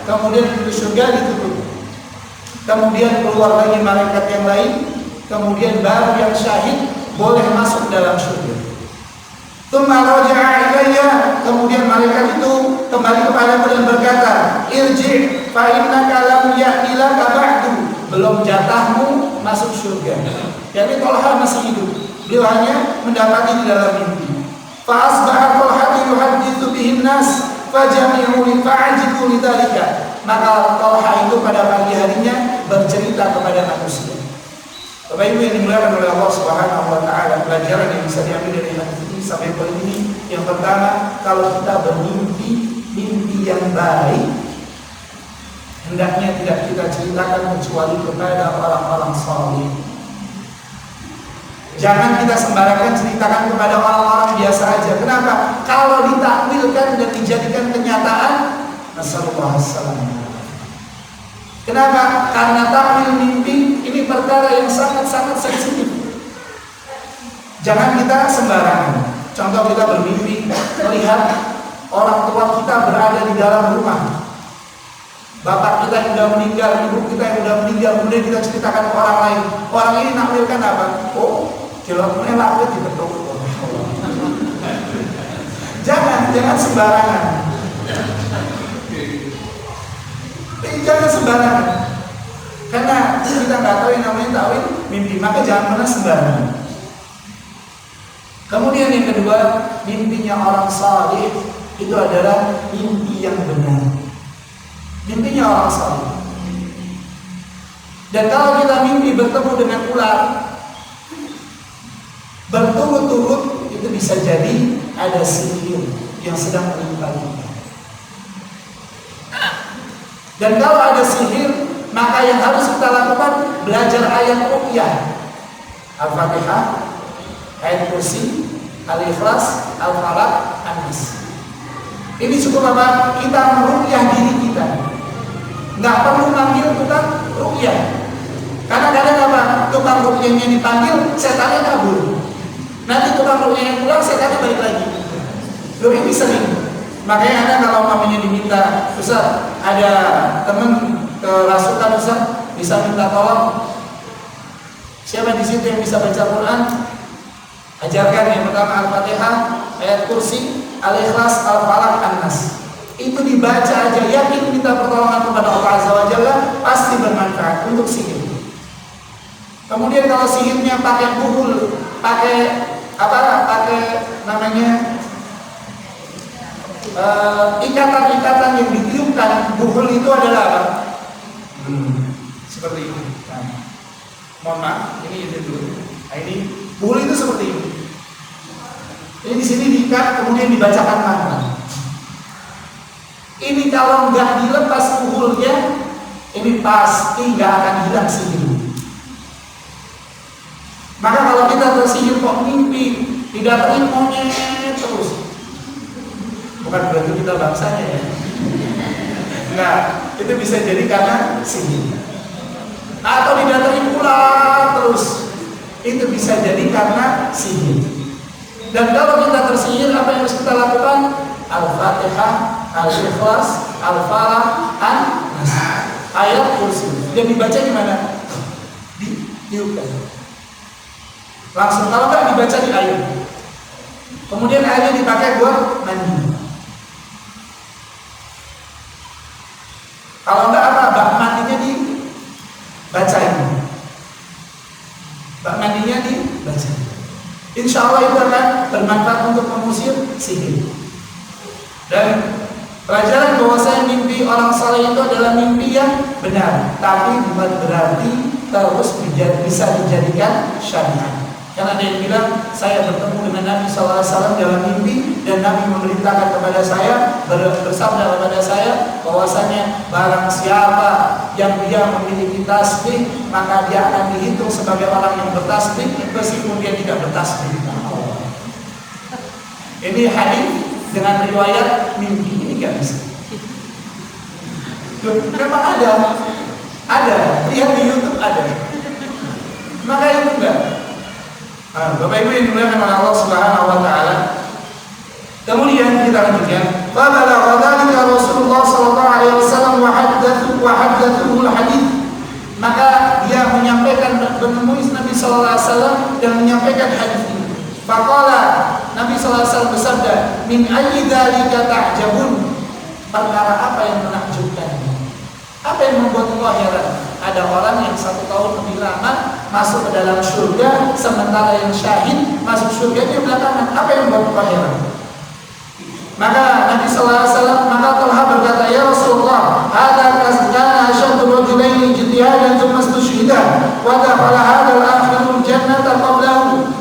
Kemudian pintu surga ditutup. Kemudian keluar lagi malaikat yang lain. Kemudian baru yang syahid boleh masuk dalam surga. Tsumma raja'a ilayya. Kemudian malaikat itu kembali kepadaku dan berkata, irji' fa innaka lam ya'ti laka ba'du. Belum jatahmu masuk surga. Jadi Talha masih hidup. Dia hanya mendapati di dalam mimpi. Fa asbaha Talha yuhadditsu bihin nas fajami'u li fa'ajibu lidzalika. Maka Talha itu pada pagi harinya bercerita kepada manusia. Bapak Ibu yang dimuliakan oleh Allah Subhanahu wa taala, pelajaran yang bisa diambil dari hadis ini sampai poin ini, yang pertama, kalau kita bermimpi mimpi yang baik, hendaknya tidak kita ceritakan kecuali kepada orang-orang saleh. Jangan kita sembarangan ceritakan kepada orang-orang biasa aja. Kenapa? Kalau ditakwilkan dan dijadikan kenyataan, nasallallahu alaihi wasallam. Kenapa? Karena takwil mimpi ini perkara yang sangat-sangat sensitif. Jangan kita sembarangan. Contoh, kita bermimpi melihat orang tua kita berada di dalam rumah. Bapak kita yang sudah meninggal, ibu kita yang sudah meninggal, kemudian kita ceritakan ke orang lain. Orang ini nakwilkan apa? Oh, jelek melak di betul. Jangan sembarangan. Jangan sembarangan. Karena kita nggak tahu yang namanya takwil mimpi, maka jangan pernah sembarangan. Kemudian yang kedua, mimpinya orang saleh itu adalah mimpi yang benar. Mimpinya orang saleh. Dan kalau kita mimpi bertemu dengan ular berturut-turut, itu bisa jadi ada sihir yang sedang menimpa kita. Dan kalau ada sihir, maka yang harus kita lakukan belajar ayat ruqyah, Al-Fatihah, ayat kursi, Al-Ikhlas, Al-Falaq, An-Nas. Ini cukup apa? Kita meruqyah diri kita. Nggak perlu manggil tukang ruqyah. Karena kadang apa? Tukang ruqyahnya dipanggil, setannya kabur. Nanti tukang ruqyahnya pulang, setannya balik lagi. Loh, ini sering. Makanya ada kalau mamanya diminta, Ustaz, ada teman kerasukan, Ustaz, bisa minta tolong. Siapa di situ yang bisa baca Quran? Ajarkan yang pertama Al-Fatihah, ayat kursi, Al-Ikhlas, Al-Falaq, An-Nas. Itu dibaca aja, yakin minta pertolongan kepada Allah Azza wa Jalla, pasti bermanfaat untuk sihir. Kemudian kalau sihirnya pakai buhul, pakai apa? Pakai namanya ikatan-ikatan yang ditiupkan. Buhul itu adalah apa? Seperti ini. Nah, mohon maaf, ini dulu. Nah, ini buhul itu seperti ini. Ini di sini diikat, kemudian dibacakan mantra. Ini kalau nggak dilepas buhulnya, ini pasti nggak akan hilang sihir. Maka kalau kita tersihir kok mimpi didatengin monyet terus, bukan berarti kita bangsanya ya. Nah, itu bisa jadi karena sihir. Atau didatengin ular terus, itu bisa jadi karena sihir. Dan kalau kita tersihir, apa yang harus kita lakukan? Al-Fatihah, Al-Ikhlas, Al-Falaq, An-Nas, ayat kursi. Dan dibaca gimana? Ditiupkan. Langsung, kalau nggak dibaca di air. Kemudian airnya dipakai buat mandi. Kalau nggak apa, bak mandinya dibacain. Bak mandinya dibaca. Insya Allah itu akan bermanfaat untuk mengusir sihir. Dan pelajaran bahwasanya mimpi orang saleh itu adalah mimpi yang benar, tapi bukan berarti terus bisa dijadikan syariat. Karena ada yang bilang, saya bertemu dengan Nabi SAW dalam mimpi, dan Nabi memerintahkan kepada saya, bersabda kepada saya, bahwasanya barang siapa yang dia memiliki tasbih, maka dia akan dihitung sebagai orang yang bertasbih, meskipun dia tidak bertasbih. Ini hadis dengan riwayat mimpi, ini gak bisa. Memang ada, lihat di YouTube ada. Maka itu enggak. Bapak Ibu yang dimuliakan oleh Allah Subhanahu wa taala. Kemudian kita lanjutkan. Fabala qadalika Rasulullah sallallahu alaihi wasallam wa haddathu al-hadits. Maka dia menyampaikan, menemui Nabi sallallahu alaihi wasallam dan menyampaikan hadis ini. Faqala, Nabi sallallahu alaihi wasallam bersabda, "Min ayyi dzalika ta'jabun?" Perkara apa yang menakjubkan? Apa yang membuat Allah heran? Ada orang yang 1 tahun lebih lama masuk ke dalam surga, sementara yang syahid masuk surganya belakangan. Apa yang membuat Allah heran? Maka Nabi sallallahu alaihi wasallam, maka Talha berkata, "Ya Rasulullah, hadza kana asyaddu rajulaini ijtihadan thumma istushhida wa dakhala hadzal akhirul jannata qablahu."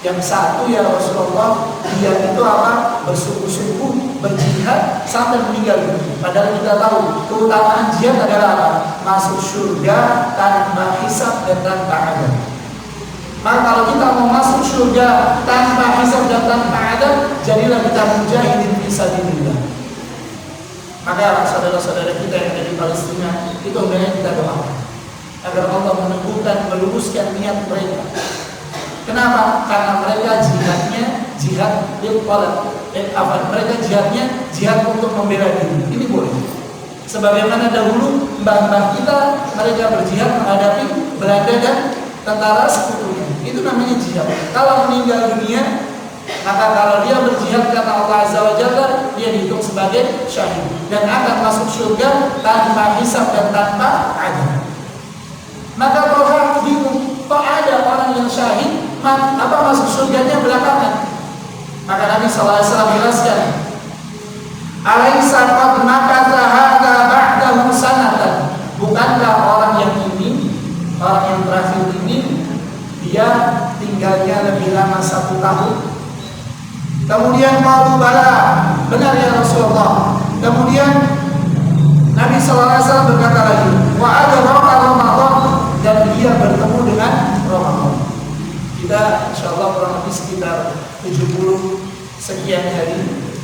Yang satu, ya Rasulullah, dia itu apa? Bersungguh-sungguh berjihad sampai meninggal dunia. Padahal kita tahu keutamaan jihad adalah apa? Masuk surga tanpa hisab dan tanpa adab. Maka kalau kita mau masuk surga tanpa hisab dan tanpa adab, jadilah kita mujahidin fi sabilillah. Maka saudara-saudara kita yang ada di Palestina, itu hendaknya kita doakan agar Allah meneguhkan, meluruskan niat mereka. Kenapa? Karena mereka jihadnya jihad mereka jihadnya jihad untuk membela diri. Ini boleh. Sebagaimana dahulu mbah-mbah kita, mereka berjihad menghadapi Belanda dan tentara sekutunya. Itu namanya jihad. Kalau meninggal dunia, maka kalau dia berjihad karena Allah Azza wa Jalla, dia dihitung sebagai syahid dan akan masuk surga tanpa hisab dan tanpa adab. Maka Talha bingung, kok ada orang yang syahid masuk surganya belakangan? Nabi sallallahu alaihi wasallam jelaskan, "Alaisa qad makatha hadza ba'dahu sanatan?" Bukankah orang yang ini, orang yang terakhir ini, dia tinggalnya lebih lama 1 tahun? Kemudian qalu bala, benar ya Rasulullah. Kemudian Nabi sallallahu alaihi wasallam berkata lagi, wa adraka Ramadan, dan dia bertemu dengan Ramadan. Kita insyaallah kurang lebih sekitar 70 sekian hari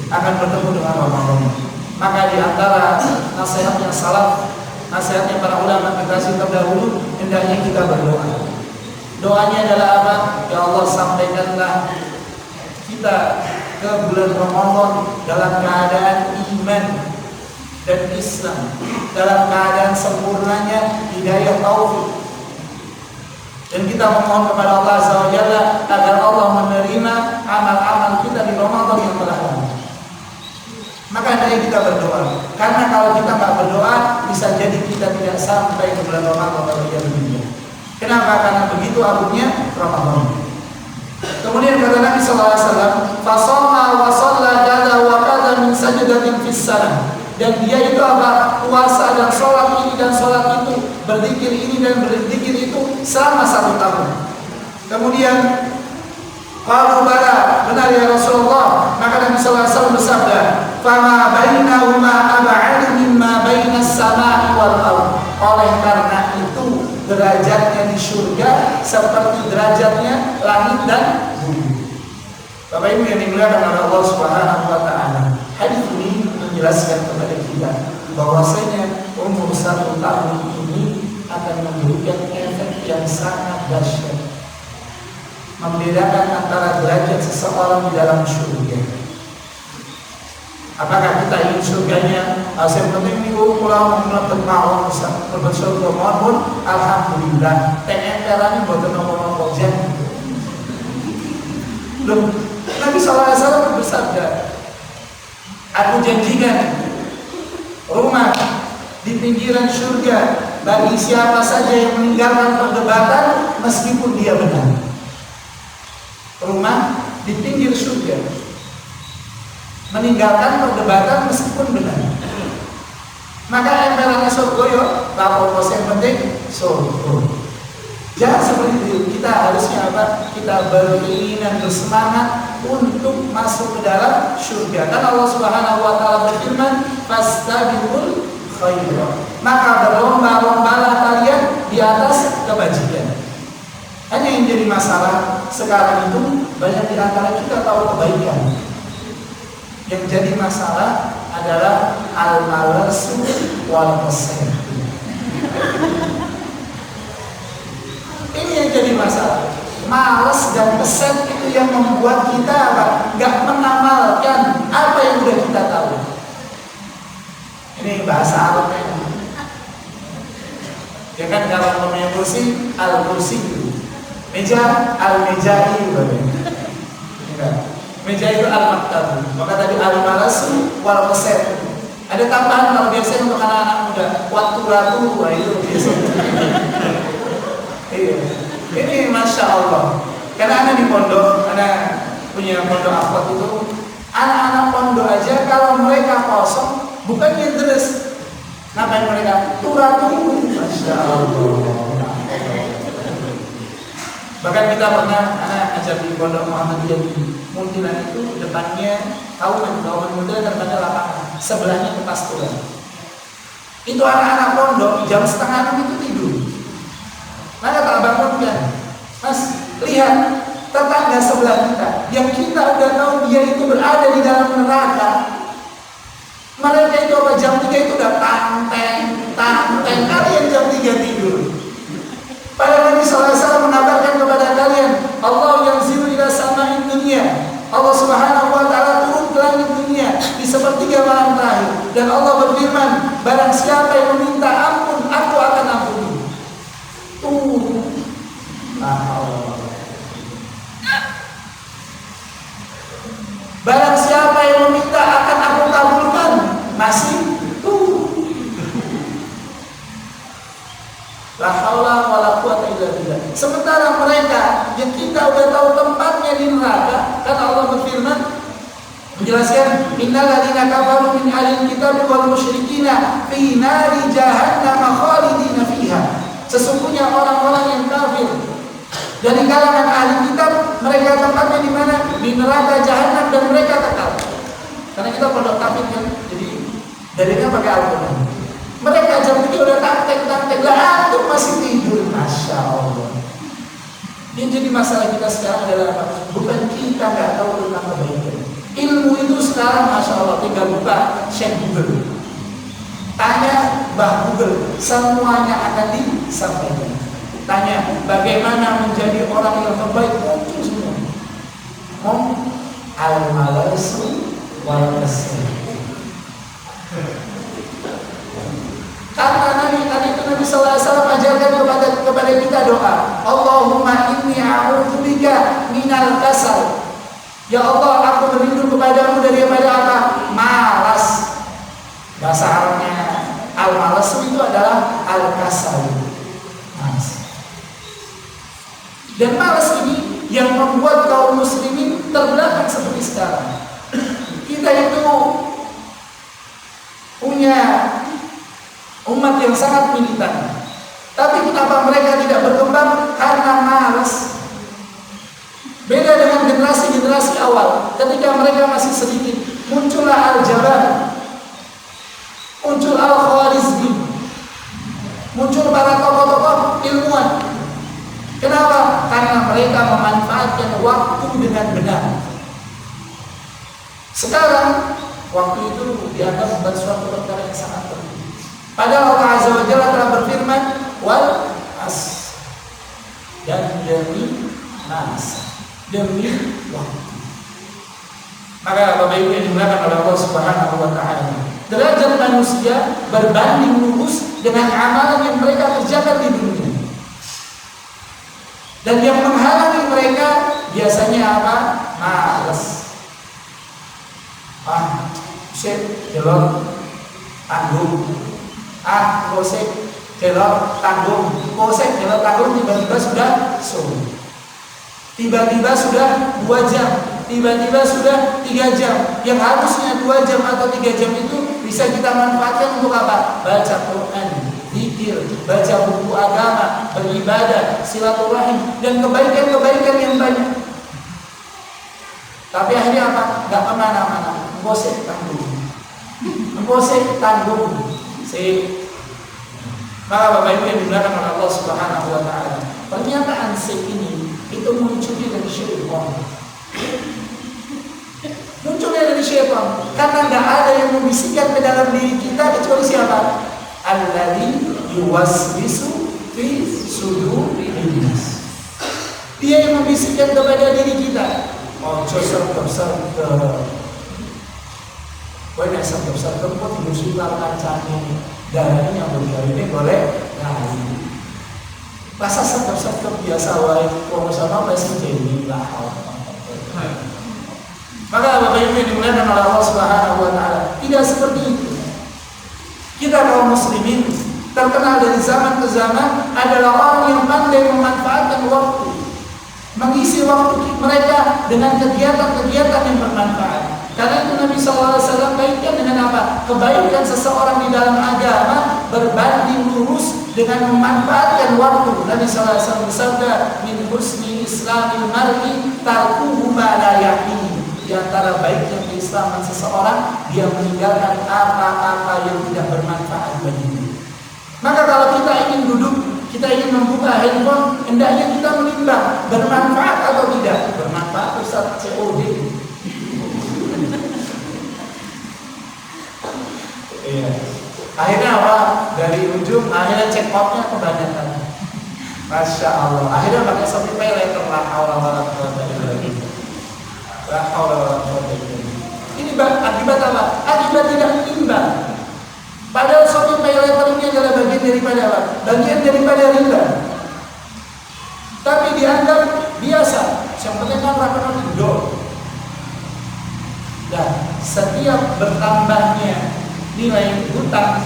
akan bertemu dengan Ramadan. Maka di antara nasihatnya salaf, nasihatnya para ulama generasi terdahulu, hendaknya kita berdoa. Doanya adalah apa? Ya Allah, sampaikanlah kita ke bulan Ramadan dalam keadaan iman dan Islam, dalam keadaan sempurnanya hidayah taufik. Dan kita memohon kepada Allah Azza wa Jalla agar Allah menerima amal-amal kita di Ramadan yang telah lalu. Maka hendaknya kita berdoa. Karena kalau kita nggak berdoa, bisa jadi kita tidak sampai ke bulan Ramadan kalau dia begini. Kenapa? Karena begitu agungnya Ramadan. Kemudian kata Nabi sallallahu alaihi wasallam, "Fa shalla wa shalla kadza wa kadza min sajdatin fis salam." Dan dia itu apa? Puasa dan sholat ini dan sholat itu, berzikir ini dan berzikir itu selama 1 tahun. Kemudian qalu bala, benar ya Rasulullah. Maka Nabi sallallahu alaihi wasallam bersabda, "Fama bainahuma ab'adu mimma bainas samai wal ardh." Oleh karena itu derajatnya di surga seperti derajatnya langit dan bumi. Bapak Ibu yang dimuliakan oleh Allah Subhanahu wa taala. Hadis ini menjelaskan kepada kita bahwasanya umur 1 tahun ini akan memberikan efek yang sangat dahsyat, membedakan antara derajat seseorang di dalam surga. Apakah kita ingin surganya? Yang penting ini pulang melakukan mawon bersurga mohon, alhamdulillah. TNR-nya buat nomor-nomor jangan. Loh, Nabi sallallahu alaihi wasallam bersabda, "Aku janjikan rumah di pinggiran surga bagi siapa saja yang meninggalkan perdebatan meskipun dia benar." Rumah di pinggir surga, meninggalkan perdebatan meskipun benar. Maka empelannya surga yo, lapor yang penting surga. Jangan seperti itu. Kita harusnya apa? Kita berkeinginan, bersemangat untuk masuk ke dalam surga. Karena Allah Subhanahu wa taala berfirman, "Fastabiqul khairat." Maka berlomba-lombalah kalian di atas kebajikan. Hanya yang jadi masalah sekarang itu banyak di antara kita tahu kebaikan. Yang jadi masalah adalah al-malasu wal qasir. Ini yang jadi masalah. Malas dan keset itu yang membuat kita apa? Gak mengamalkan apa yang sudah kita tahu. Ini bahasa Arabnya. Ya kan kalau namanya kursi, al-kursi itu. Meja, al-mejai. Meja itu al-maktab. Maka tadi al-malasu wal qasir. Ada tambahan kalau biasanya untuk anak-anak muda, waktu ratu itu biasanya. Iya. Ini Masya Allah. Karena anak di pondok, anak punya pondok akhwat itu, anak-anak pondok aja kalau mereka kosong bukannya deres, ngapain mereka? Turatu. Masya Allah. Bahkan kita pernah anak ajar di pondok Muhammadiyah di Muntilan itu, depannya tahu kan, bahwa Muntilan depannya lapangan, sebelahnya kertas tulen. Itu anak-anak pondok jam 5:30 itu tidur. Maka tak bangunkan, Mas, lihat tetangga sebelah kita yang kita udah tahu dia itu berada di dalam neraka. Mereka itu apa, jam 3 itu udah tanteng, kalian jam 3 tidur. Pada Nabi sallallahu alaihi wasallam mengabarkan kepada kalian, Allah yang zilu ila sama'in dunia. Allah Subhanahu wa taala turun ke langit dunia di sepertiga malam terakhir, dan Allah berfirman, barang siapa yang meminta ampun, aku akan ampuni. Barang siapa yang meminta akan aku kabulkan. Masih la haula wala quwata illa billah. Sementara mereka yang kita udah tahu tempatnya di neraka, karena Allah berfirman, Dijelaskan, innal ladzina kafaru min ahlil kitab wal musyrikina fi nari jahannam khalidina fiha. Sesungguhnya orang-orang yang kafir dari kalangan ahli kitab, mereka tempatnya di mana? Di neraka jahanam dan mereka kekal. Karena kita pondok kafir kan, jadi dalilnya pakai Al-Quran. Mereka jam 3 udah taktek, lah antum masih tidur. Masya Allah. Yang jadi masalah kita sekarang adalah apa? Bukan kita nggak tahu tentang kebaikan. Ilmu itu sekarang Masya Allah, tinggal buka Syekh Google, tanya Mbah Google, semuanya akan disampaikan. Tanya bagaimana menjadi orang yang terbaik, muncul semua. Al-malasu wal kasri. Karena Nabi sallallahu alaihi wasallam ajarkan kepada kita doa, Allahumma inni a'udzubika minal kasal. Ya Allah, aku berlindung kepadamu daripada apa? Malas. Bahasa Arabnya al-malas itu adalah al-kasal. Dan malas ini yang membuat kaum muslimin terbelakang seperti sekarang. Kita itu punya umat yang sangat militan, tapi kenapa mereka tidak berkembang? Karena malas. Beda dengan generasi-generasi awal, ketika mereka masih sedikit, muncullah Al-Jabar, muncul Al-Khwarizmi, muncul para tokoh-tokoh ilmuwan. Kenapa? Karena mereka memanfaatkan waktu dengan benar. Sekarang waktu itu dianggap bukan suatu perkara yang sangat penting. Padahal Allah Azza wa Jalla telah berfirman, wal asr, dan demi masa, demi waktu. Maka Bapak Ibu yang dimuliakan oleh Allah Subhanahu wa taala, derajat manusia berbanding lurus dengan amalan yang mereka kerjakan di dunia. Dan yang menghalangi mereka biasanya apa? Malas. Sik jelok tanggung. Kosek jelok tanggung. Kosek jelok tanggung, tiba-tiba sudah sore. Tiba-tiba sudah 2 jam, tiba-tiba sudah 3 jam. Yang harusnya 2 jam atau 3 jam itu bisa kita manfaatkan untuk apa? Baca Quran, zikir, baca buku agama, beribadah, silaturahim, dan kebaikan-kebaikan yang banyak. Tapi akhirnya apa? Gak kemana-mana. Bosek tanggung. Bosek tanggung. Maka Bapak Ibu yang dimuliakan oleh Allah Subhanahu wa taala, pernyataan ini itu munculnya dari syaitan. Munculnya dari syaitan karena nggak ada yang membisikkan ke dalam diri kita kecuali siapa? Alladzi yuwaswisu fi sudurin nas. Dia yang membisikkan kepada diri kita. Ojo sergap-sergap. Kowe nek sergap-sergap kok diusul-usul kancane. Darahnya yang bergawe boleh lari. Masa sergap-sergap biasa wae wong sama masih jadi lah. Maka Bapak Ibu yang dimuliakan oleh Allah Subhanahu wa taala, tidak seperti itu. Kita kaum muslimin terkenal dari zaman ke zaman adalah orang yang pandai memanfaatkan waktu, mengisi waktu mereka dengan kegiatan-kegiatan yang bermanfaat. Karena itu Nabi SAW kaitkan dengan apa? Kebaikan seseorang di dalam agama berbanding lurus dengan memanfaatkan waktu. Nabi SAW bersabda, min husni islamil mar'i tarkuhu ma la ya'ni. Di antara baiknya keislaman seseorang, dia meninggalkan apa-apa yang tidak bermanfaat baginya. Maka kalau kita ingin duduk, kita ingin membuka handphone, hendaknya kita menimbang bermanfaat atau tidak. Bermanfaat Ustaz, COD. Iya. Akhirnya apa? Dari ujung akhirnya check outnya kebanyakan. Masya Allah. Akhirnya pakai Shopee Pay Later lah. Ini akibat apa? Akibat tidak imbang. Padahal Shopee Pay Later ini adalah bagian daripada apa? Bagian daripada riba. Tapi dianggap biasa. Yang penting kan rakyat hidup. Dan setiap bertambahnya nilai hutang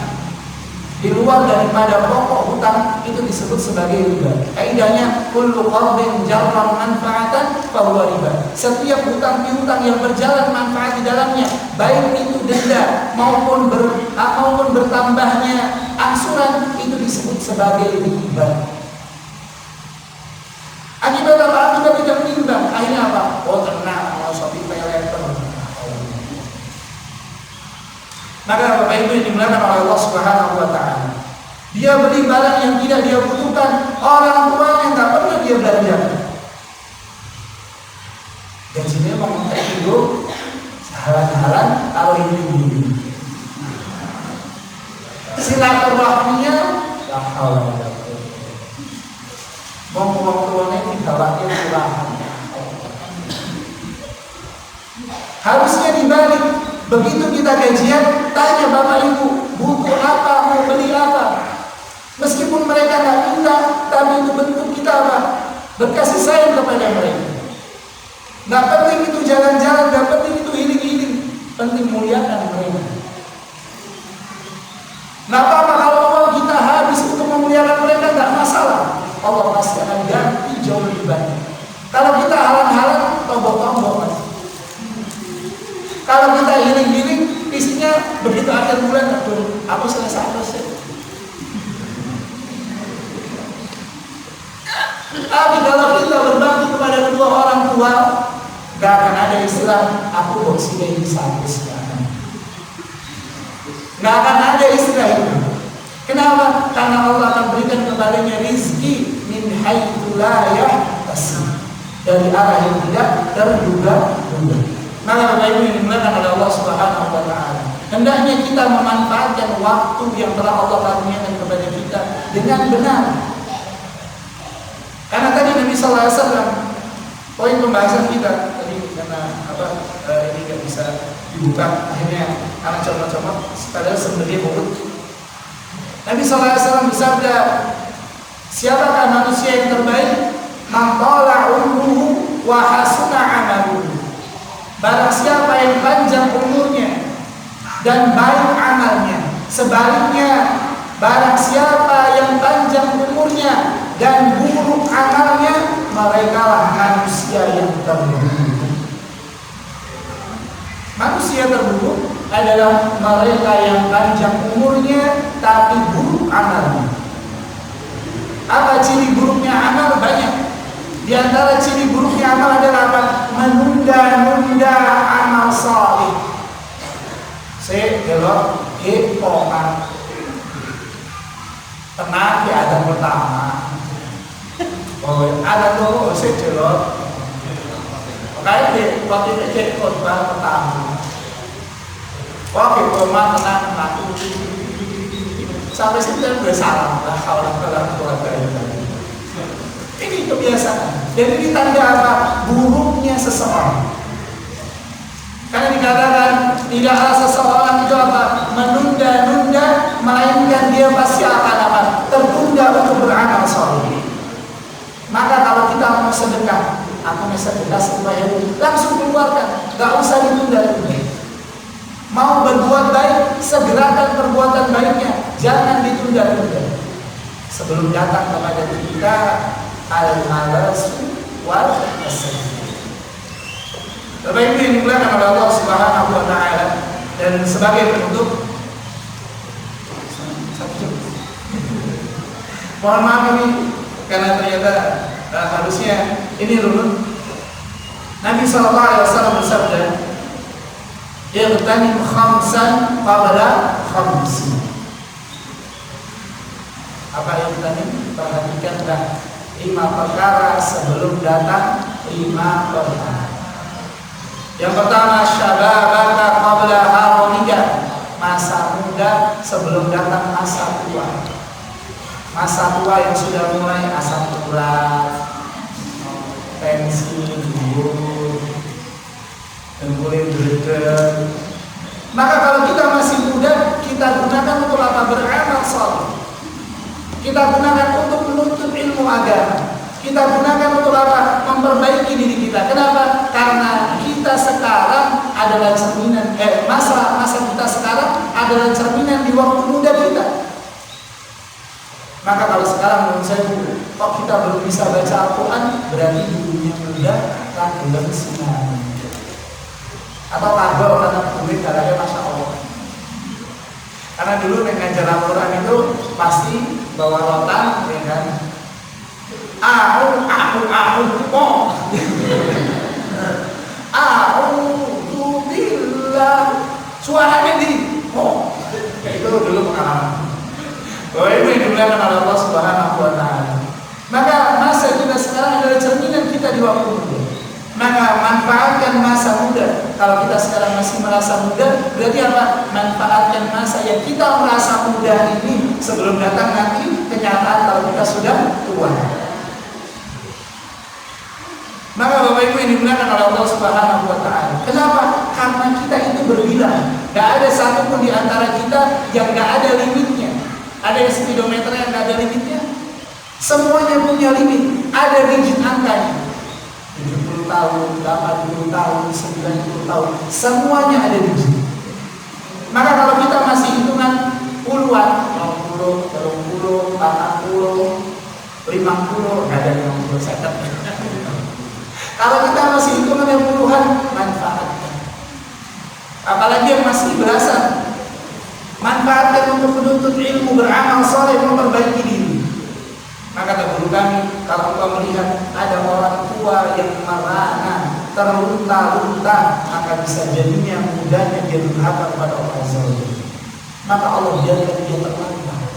di luar daripada pokok hutang itu disebut sebagai riba. Kaidahnya kullu qardin jarra manfaatan fa huwa riba. Setiap hutang piutang yang berjalan manfaat di dalamnya, baik itu denda maupun bertambahnya angsuran, itu disebut sebagai riba. Akibat apa? Akibat tidak menimbang. Akhirnya apa? Oh tenang, mau shopping pay later. Maka Bapak Ibu yang dimuliakan oleh Allah Subhanahu wa taala, dia beli barang yang tidak dia butuhkan, orang tuanya tak pernah dia belanja. Gajinya memang itu jalan-jalan kalau ini. Silaturahminya la haula wala quwwata. Wong tuane digawake murahan. Harusnya dibalik. Begitu kita gajian, tanya Bapak Ibu, butuh apa, mau beli apa. Meskipun mereka nggak minta, tapi itu bentuk kita apa? Berkasih sayang kepada mereka. Nggak penting itu jalan-jalan, nggak penting itu healing-healing, penting muliakan mereka. Nggak apa-apa kalau uang kita habis untuk memuliakan mereka, nggak masalah. Allah pasti akan ganti jauh lebih banyak. Kalau kita halang-halang, tombol-tombol. Kalau kita healing-healing, isinya begitu akhir bulan, aku selesai. Tapi kalau kita berbakti kepada kedua orang tua, gak akan ada istilah aku boksi dari habis. Gak akan ada istilah itu. Kenapa? Karena Allah akan berikan kepadanya rizki min haitsu la yahtasib, dari arah yang tidak terduga-duga. Maka Bapak Ibu yang dimuliakan oleh Allah Subhanahu wa taala, hendaknya kita memanfaatkan waktu yang telah Allah karuniakan kepada kita dengan benar. Karena tadi Nabi sallallahu alaihi wasallam, poin pembahasan kita tadi karena ini enggak bisa dibuka, akhirnya anak comot-comot padahal sebenarnya mulut. Nabi sallallahu alaihi wasallam bersabda, siapakah manusia yang terbaik? Man tala umruhu wa hasuna amaluhu. Barang siapa yang panjang umurnya dan baik amalnya. Sebaliknya, barang siapa yang panjang umurnya dan buruk amalnya, mereka lah manusia yang terburuk. Manusia terburuk adalah mereka yang panjang umurnya tapi buruk amalnya. Apa ciri buruknya amal? Banyak. Di antara ciri buruknya amal adalah apa? Menunda-nunda amal saleh. Saya delok pokan. Tenang di ada pertama. Oh, ada tuh saya delok. Kayak di waktu itu jadi khotbah pertama. Oke, koma tenang aku. Sampai situ udah salam lah kalau keluarga itu. Ini kebiasaan. Dan ini tanda apa? Buruknya seseorang. Karena dikatakan tidaklah seseorang itu apa? Menunda-nunda, melainkan dia pasti akan apa? Tertunda untuk beramal saleh. Maka kalau kita mau sedekah, aku mau sedekah supaya langsung keluarkan, gak usah ditunda-tunda. Mau berbuat baik, segerakan perbuatan baiknya, jangan ditunda-tunda. Sebelum datang kepada kita al-malas wal asal. Bapak Ibu yang dimuliakan oleh Allah Subhanahu wa taala, dan sebagai penutup, mohon maaf ini karena ternyata harusnya ini runut. Nabi sallallahu alaihi wasallam bersabda, "Ightanim khamsan qabla khamsin." Apa yang tadi? Perhatikanlah 5 perkara sebelum datang 5 perkara. Yang pertama, syababaka qabla haramika, masa muda sebelum datang masa tua. Masa tua yang sudah mulai asam urat, tensi, dengkulin berdeng. Maka kalau kita masih muda, kita gunakan untuk apa? Beramal saleh. Kita gunakan untuk menuntut ilmu agama. Kita gunakan untuk apa? Memperbaiki diri kita. Kenapa? Karena kita sekarang adalah cerminan masa kita sekarang adalah cerminan di waktu muda kita. Maka kalau sekarang menurut saya, kok kita belum bisa baca Al-Quran, berarti dunia muda kan belum sinar. Atau kagak karena duit caranya Masya Allah. Karena dulu ngajar Al-Quran itu pasti bawa rotan, ya kan? Billah, suaranya di itu dulu pengalaman. Bahwa itu yang dimuliakan oleh Allah Subhanahu wa Ta'ala. Maka masa kita sekarang adalah cerminan kita di waktu muda. Maka manfaatkan masa muda. Kalau kita sekarang masih merasa muda, berarti apa? Manfaatkan masa yang kita merasa muda ini sebelum datang nanti kenyataan kalau kita sudah tua. Maka Bapak Ibu yang dimuliakan oleh Allah Subhanahu wa Ta'ala. Kenapa? Karena kita itu berbilang. Gak ada satupun di antara kita yang gak ada limitnya. Ada yang speedometer yang gak ada limitnya. Semuanya punya limit. Ada rigid angkanya. 70 tahun, 80 tahun, 90 tahun. Semuanya ada rigid. Maka kalau kita masih hitungan puluhan, 60, 30, 40, 50, ada 50 second. Kalau kita masih hitungan yang puluhan, manfaatkan. Apalagi yang masih belasan, manfaatkan untuk menuntut ilmu, beramal soleh, memperbaiki diri. Maka kata guru kami, kalau engkau melihat ada orang tua yang merana, terlunta-lunta, maka bisa jadinya mudanya dia durhaka kepada Allah Azza wa Jalla. Maka Allah biarkan dia terlantar.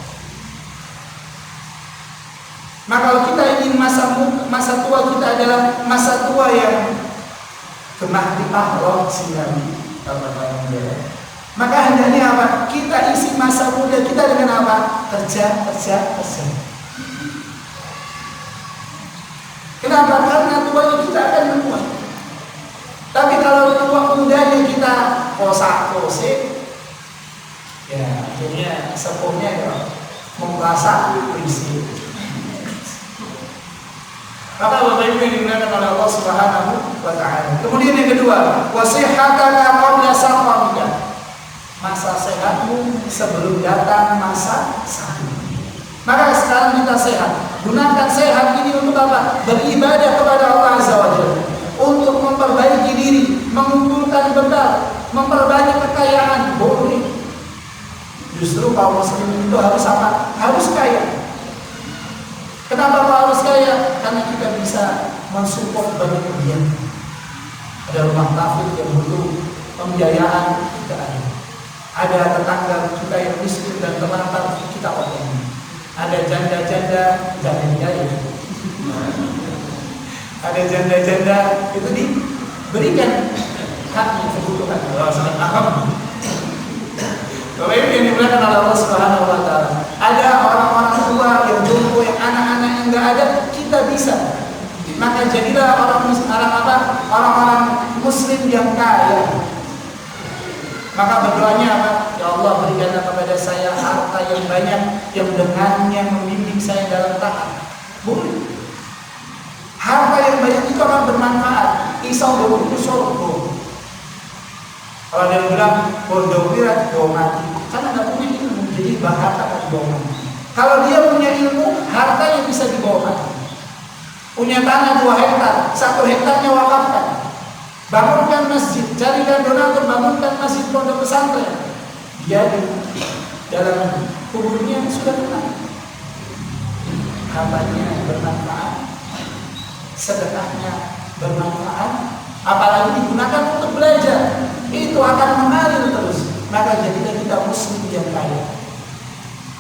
Maka kalau kita ingin masa tua kita adalah masa tua yang kemah di ahroh sinami, maka hendaknya apa? Kita isi masa muda kita dengan apa? Kerja. Kenapa? Karena tuanya kita akan menua. Tapi kalau tua mudanya kita kosak-kosik, ya akhirnya sepuhnya ya merasa berisik. Maka Bapak Ibu yang dimuliakan oleh Allah Subhanahu wa Ta'ala. Kemudian yang kedua, wasihataka qabla saqamika. Masa sehatmu sebelum datang masa sakit. Maka sekarang kita sehat. Gunakan sehat ini untuk apa? Beribadah kepada Allah Azza wa Jalla. Untuk memperbaiki diri, mengumpulkan bekal, memperbanyak kekayaan. Boleh. Justru kaum muslimin itu harus apa? Harus kaya. Kenapa harus kaya? Karena kita bisa mensupport banyak kegiatan. Ada rumah tafid yang butuh pembiayaan, kita ada. Ada tetangga kita yang miskin dan terlantar, kita open. Ada janda-janda, jangan kaya. Ada janda-janda itu diberikan haknya, kebutuhan. Bapak Ibu yang dimuliakan oleh Allah Subhanahu wa Ta'ala. Ada orang-orang tua yang jompo, yang anak-anak yang enggak ada, kita bisa. Maka jadilah orang-orang muslim yang kaya. Maka berdoanya apa? Ya Allah, berikanlah kepada saya harta yang banyak yang dengannya membimbing saya dalam taat. Boleh. Harta yang banyak itu akan bermanfaat. Isau itu surga. Kalau dia bilang bodoh wirat bawa mati, karena nggak punya ilmu, jadi harta akan dibawa mati. Kalau dia punya ilmu, hartanya bisa dibawa mati. Punya tanah 2 hektar, 1 hektarnya wakafkan. Bangunkan masjid, carikan donatur, bangunkan masjid pondok pesantren. Jadi dalam kuburnya sudah tenang. Hartanya bermanfaat, sedekahnya bermanfaat, apalagi digunakan untuk belajar. Itu akan mengalir terus. Maka jadilah kita muslim yang kaya.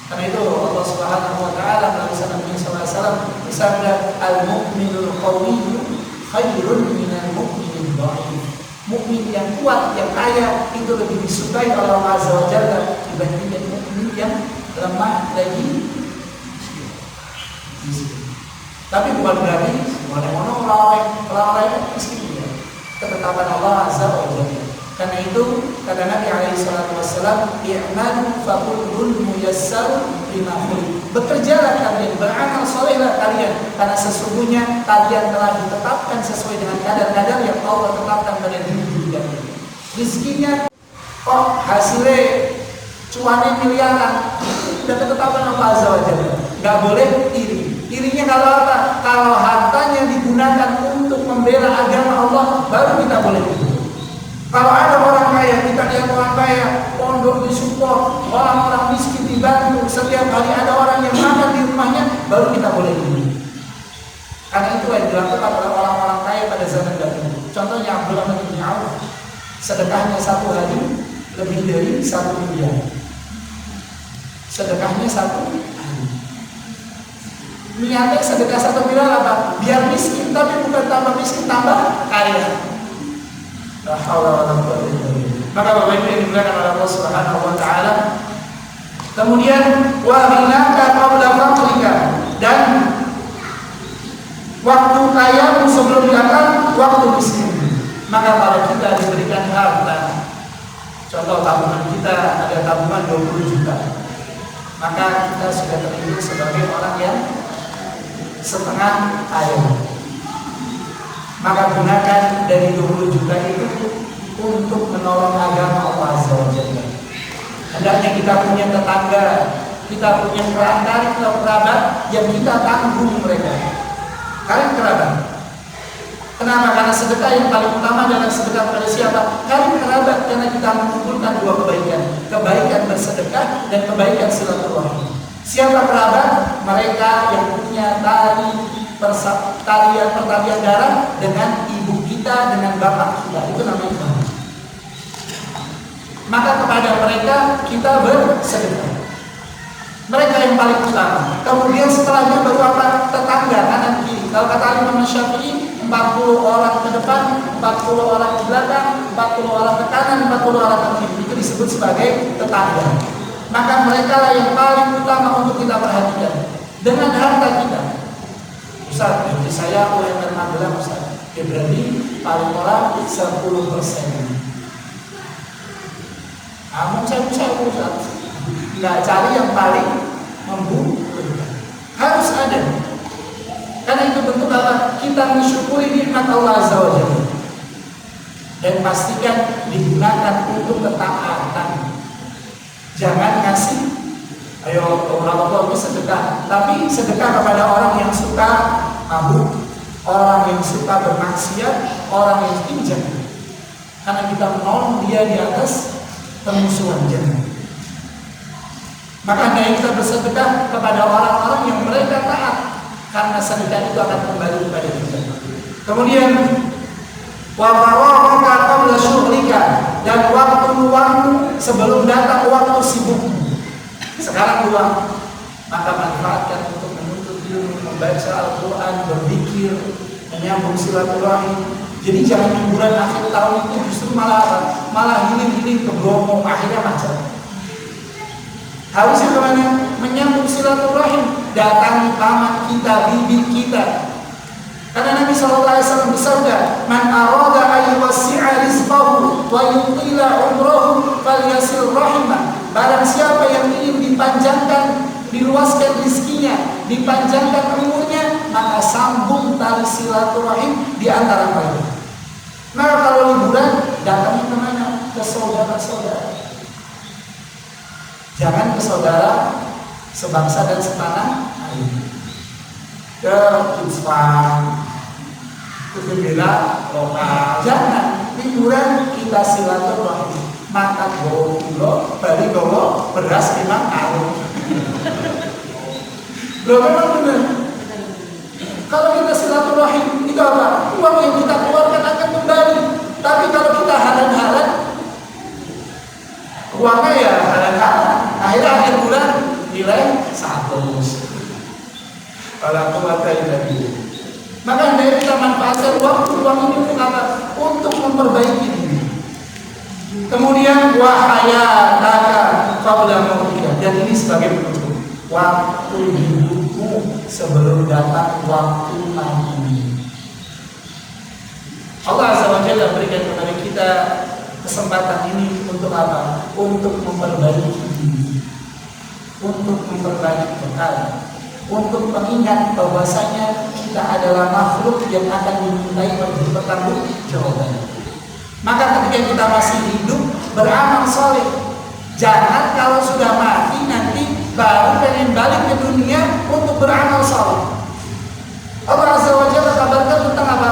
Karena itu Allah Subhanahu wa Ta'ala melalui Nabi sallallahu alaihi wasallam bersabda, al-mu'minul qawiyyu khairun minal mu'minil dha'if. Mukmin yang kuat, yang kaya itu lebih disukai oleh Allah Azza wa Jalla dibandingkan mukmin yang lemah lagi miskin. Tapi bukan berarti orang-orang miskin ya. Ketetapan Allah Azza wa Jalla. Karena itu kata Nabi alaihi salatu wassalam, i'malu fa kullun muyassar lima khuliq. Bekerjalah kalian, beramal solehlah kalian, karena sesungguhnya kalian telah ditetapkan sesuai dengan kadar-kadar yang Allah tetapkan pada diri kalian. Rezekinya kok hasilnya cuannya miliaran, udah ketetapan Allah Azza wa Jalla. Nggak boleh iri. Irinya kalau apa? Kalau hartanya digunakan untuk membela agama Allah, baru kita boleh iri. Kalau ada orang kaya, kita lihat orang kaya, pondok disupport, orang-orang miskin dibantu, setiap hari ada orang yang makan di rumahnya, baru kita boleh iri. Karena itu yang dilakukan oleh orang-orang kaya pada zaman dahulu. Contohnya Abdullah bin Auf, sedekahnya satu hari lebih dari 1 miliar. Sedekahnya 1 hari. Niatnya sedekah 1 miliar apa? Biar miskin, tapi bukan tambah miskin, tambah kaya. La haula wala quwwata illa billah. Maka Bapak Ibu yang dimuliakan oleh Allah Subhanahu wa taala. Kemudian wa ghinaka qabla faqrika, dan waktu kayamu sebelum datang waktu miskin. Maka kalau kita diberikan harta, contoh tabungan kita ada tabungan 20 juta, maka kita sudah terhitung sebagai orang yang setengah kaya. Maka gunakan dari 20 juta itu untuk menolong agama Allah Azza wa Jalla. Hendaknya kita punya tetangga, kita punya kerabat yang kita tanggung mereka. Kalian kerabat. Kenapa? Karena sedekah yang paling utama adalah sedekah kepada siapa? Kalian kerabat, karena kita mengumpulkan 2 kebaikan. Kebaikan bersedekah dan kebaikan silaturahmi. Siapa kerabat? Mereka yang punya pertalian darah dengan ibu kita, dengan bapak kita. Itu namanya kerabat. Maka kepada mereka kita bersedekah. Mereka yang paling utama. Kemudian setelahnya baru apa? Tetangga, kanan kiri. Kalau kata Imam Syafi'i, 40 orang ke depan, 40 orang ke belakang, 40 orang ke kanan, 40 orang ke kiri. Itu disebut sebagai tetangga. Maka mereka lah yang paling utama untuk kita perhatikan dengan harta kita. Ustaz, jadi saya UMR Magelang, Ustaz. Ya berarti paling orang 10%. Namun saya Ustaz, nggak cari yang paling membutuhkan. Harus ada. Karena itu bentuk apa? Kita mensyukuri nikmat Allah Azza wa Jalla. Dan pastikan digunakan untuk ketaatan. Jangan ngasih, ayo orang tua sedekah, tapi sedekah kepada orang yang suka mabuk, orang yang suka bermaksiat, orang yang pinjam. Karena kita menolong dia di atas pemusuhan jangan. Maka hendaknya kita bersedekah kepada orang-orang yang mereka taat, karena sedekah itu akan kembali kepada kita. Kemudian wa faragha qabla syughlika, dan waktu-waktu sebelum datang waktu sibukmu. Sekarang luang, maka manfaatkan untuk menuntut ilmu, membaca Al-Quran, berzikir, menyambung silaturahim. Jadi jangan hiburan akhir tahun itu justru malah hilir-hilir ke Bromo, akhirnya macet. Harusnya kemana? Menyambung silaturahim, datangi paman kita, bibi kita. Karena Nabi SAW bersabda, "Man arada an yuwassi'a rizqahu wa yutila umrahu falyasil rahimah." Barang siapa yang ingin dipanjangkan, diluaskan rizkinya, dipanjangkan umurnya, maka sambung tali silaturahim di antara mereka. Maka kalau liburan, datangnya kemana? Ke saudara-saudara. Jangan ke saudara sebangsa dan setanah air. Ke Islam, ke gembira lokal. Jangan, liburan kita silaturahim. Makan bawa kilo, balik bawa beras 5 karung. Loh, memang benar. Kalau kita silaturahim, itu apa? Uang yang kita keluarkan akan kembali. Tapi kalau kita halan-halan, uangnya ya halan-halan. Akhirnya akhir bulan nilai 100. Kalau kuat tadi. Maka hendaknya kita manfaatkan uang ini untuk apa? Untuk memperbaiki diri. Kemudian wahayataka qabla mautika, dan ini sebagai penutup. Waktu hidupmu sebelum datang waktu mati. Allah Azza wa Jalla berikan kepada kita kesempatan ini untuk apa? Untuk memperbaiki diri, untuk memperbaiki bekal, untuk mengingat bahwasanya kita adalah makhluk yang akan dimintai pertanggungjawaban. Maka ketika kita masih hidup, beramal soleh, Jangan kalau sudah mati nanti baru pengen balik ke dunia untuk beramal saleh. Allah Azza wa Jalla kabarkan tentang apa?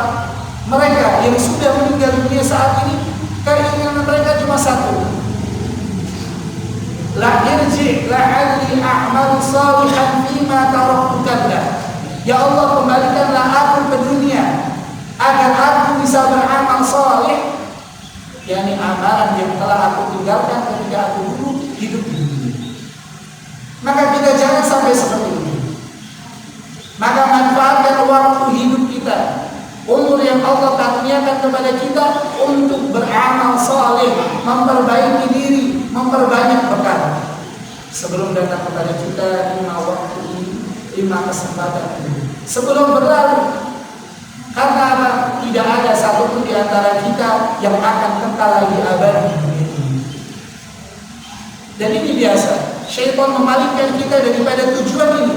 Mereka yang sudah meninggal dunia saat ini, keinginan mereka cuma satu. La irji la'alli a'mal salihan fima taraktu kalla. Ya Allah, kembalikanlah aku ke dunia agar aku bisa beramal saleh, yakni amalan yang telah aku tinggalkan ketika aku dulu hidup di dunia. Maka kita jangan sampai seperti ini. Maka manfaatkan waktu hidup kita, umur yang Allah karuniakan kepada kita untuk beramal saleh, memperbaiki diri, memperbanyak bekal. Sebelum datang kepada kita 5 waktu ini, 5 kesempatan ini, sebelum berlalu. Karena apa? Tidak ada satupun di antara kita yang akan kekal lagi abadi di dunia ini. Dan ini biasa, syaitan memalingkan kita daripada tujuan ini.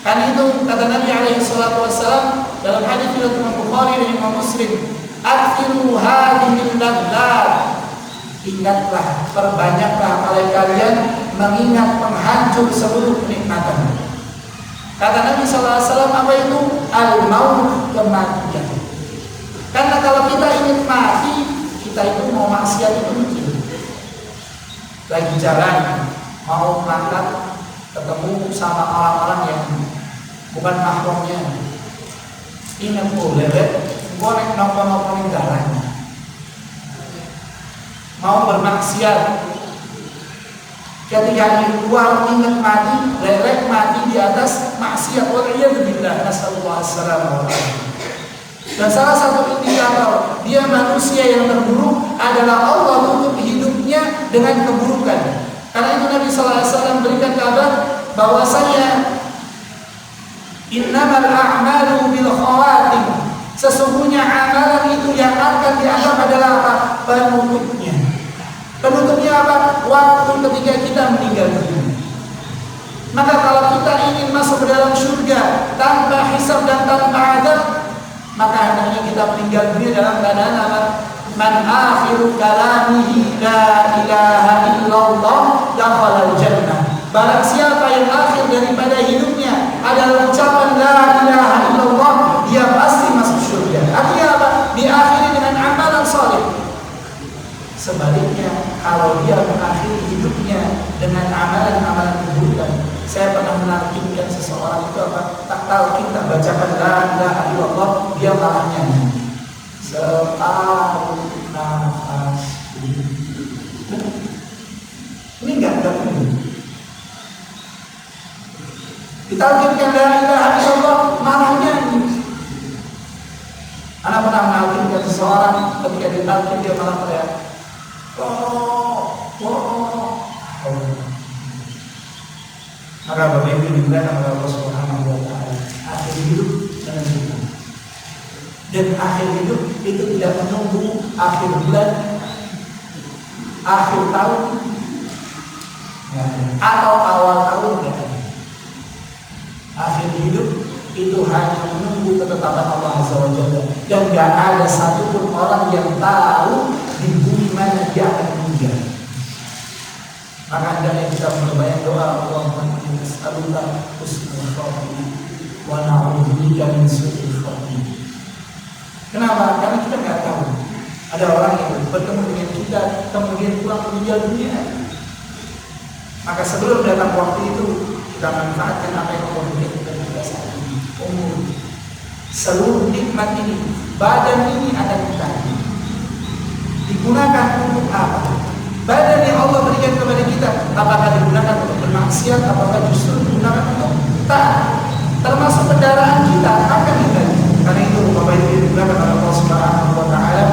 Karena itu kata Nabi alaihi salatu wassalam dalam hadis riwayat Imam Bukhari dan Imam Muslim, "Akthiru hadhil ladzat." Ingatlah, perbanyaklah oleh kalian mengingat penghancur seluruh kenikmatan. Kata Nabi sallallahu alaihi wasallam, apa itu? Al-maut, kematian. Karena kalau kita ingin mati, kita itu mau maksiat itu mungkin. Lagi jalan, mau berangkat, ketemu sama orang-orang yang bukan mahramnya. Ingat boleh, boleh nongkrong-nongkrongin darahnya. Mau bermaksiat, ketika keluar ingat mati, lelek mati di atas maksiat. Waliyadzubillah, nasallallahu alaihi. Dan salah satu indikator dia manusia yang terburuk adalah Allah tutup hidupnya dengan keburukan. Karena itu Nabi sallallahu alaihi wasallam berikan kabar bahwasanya innamal a'malu bil khawatim. Sesungguhnya amalan itu yang akan dianggap adalah apa? Penutupnya. Penutupnya apa? Waktu ketika kita meninggal dunia. Maka kalau kita ingin masuk ke dalam surga tanpa hisab dan tanpa adab, maka hendaknya kita meninggal dunia dalam keadaan apa? Man akhiru kalamihi la ilaha illallah dakhala jannah. Barang siapa yang akhir daripada hidupnya adalah ucapan la ilaha illallah, dia pasti masuk surga. Artinya apa? Diakhiri dengan amalan saleh. Sebaliknya, kalau dia mengakhiri hidupnya dengan amalan-amalan keburukan, saya pernah menarikkan seseorang itu apa? Tak tahu kita bacakan la ilaha illallah, dia malah nyanyi separuh nafas. Ini enggak ini. Ditarikkan la ilaha illallah, malah nyanyi. Anak pernah menarikkan seseorang ketika ditarikkan dia malah teriak. Maka Bapak Ibu dimuliakan oleh Allah Subhanahu wa taala, akhir hidup dengan kita. Dan akhir hidup itu tidak menunggu akhir bulan, akhir tahun, atau awal tahun. Akhir hidup itu hanya menunggu ketetapan Allah Azza wa Jalla. Dan gak ada satupun orang yang tahu di bumi mana dia akan meninggal. Maka hendaknya kita memperbanyak doa, Allahumma inni nas'aluka husnul khatimah wa na'udzubika min su'il khatimah. Kenapa? Karena kita nggak tahu. Ada orang yang bertemu dengan kita kemudian pulang meninggal dunia. Maka sebelum datang waktu itu, kita manfaatkan apa yang Allah berikan kepada kita saat ini. Umur, seluruh nikmat ini, badan ini akan kita digunakan untuk apa? Badan yang Allah berikan kepada kita, apakah digunakan untuk bermaksiat, apakah justru digunakan untuk taat? Termasuk kendaraan kita akan diganti. Karena itu Bapak Ibu digunakan oleh Allah Subhanahu wa taala.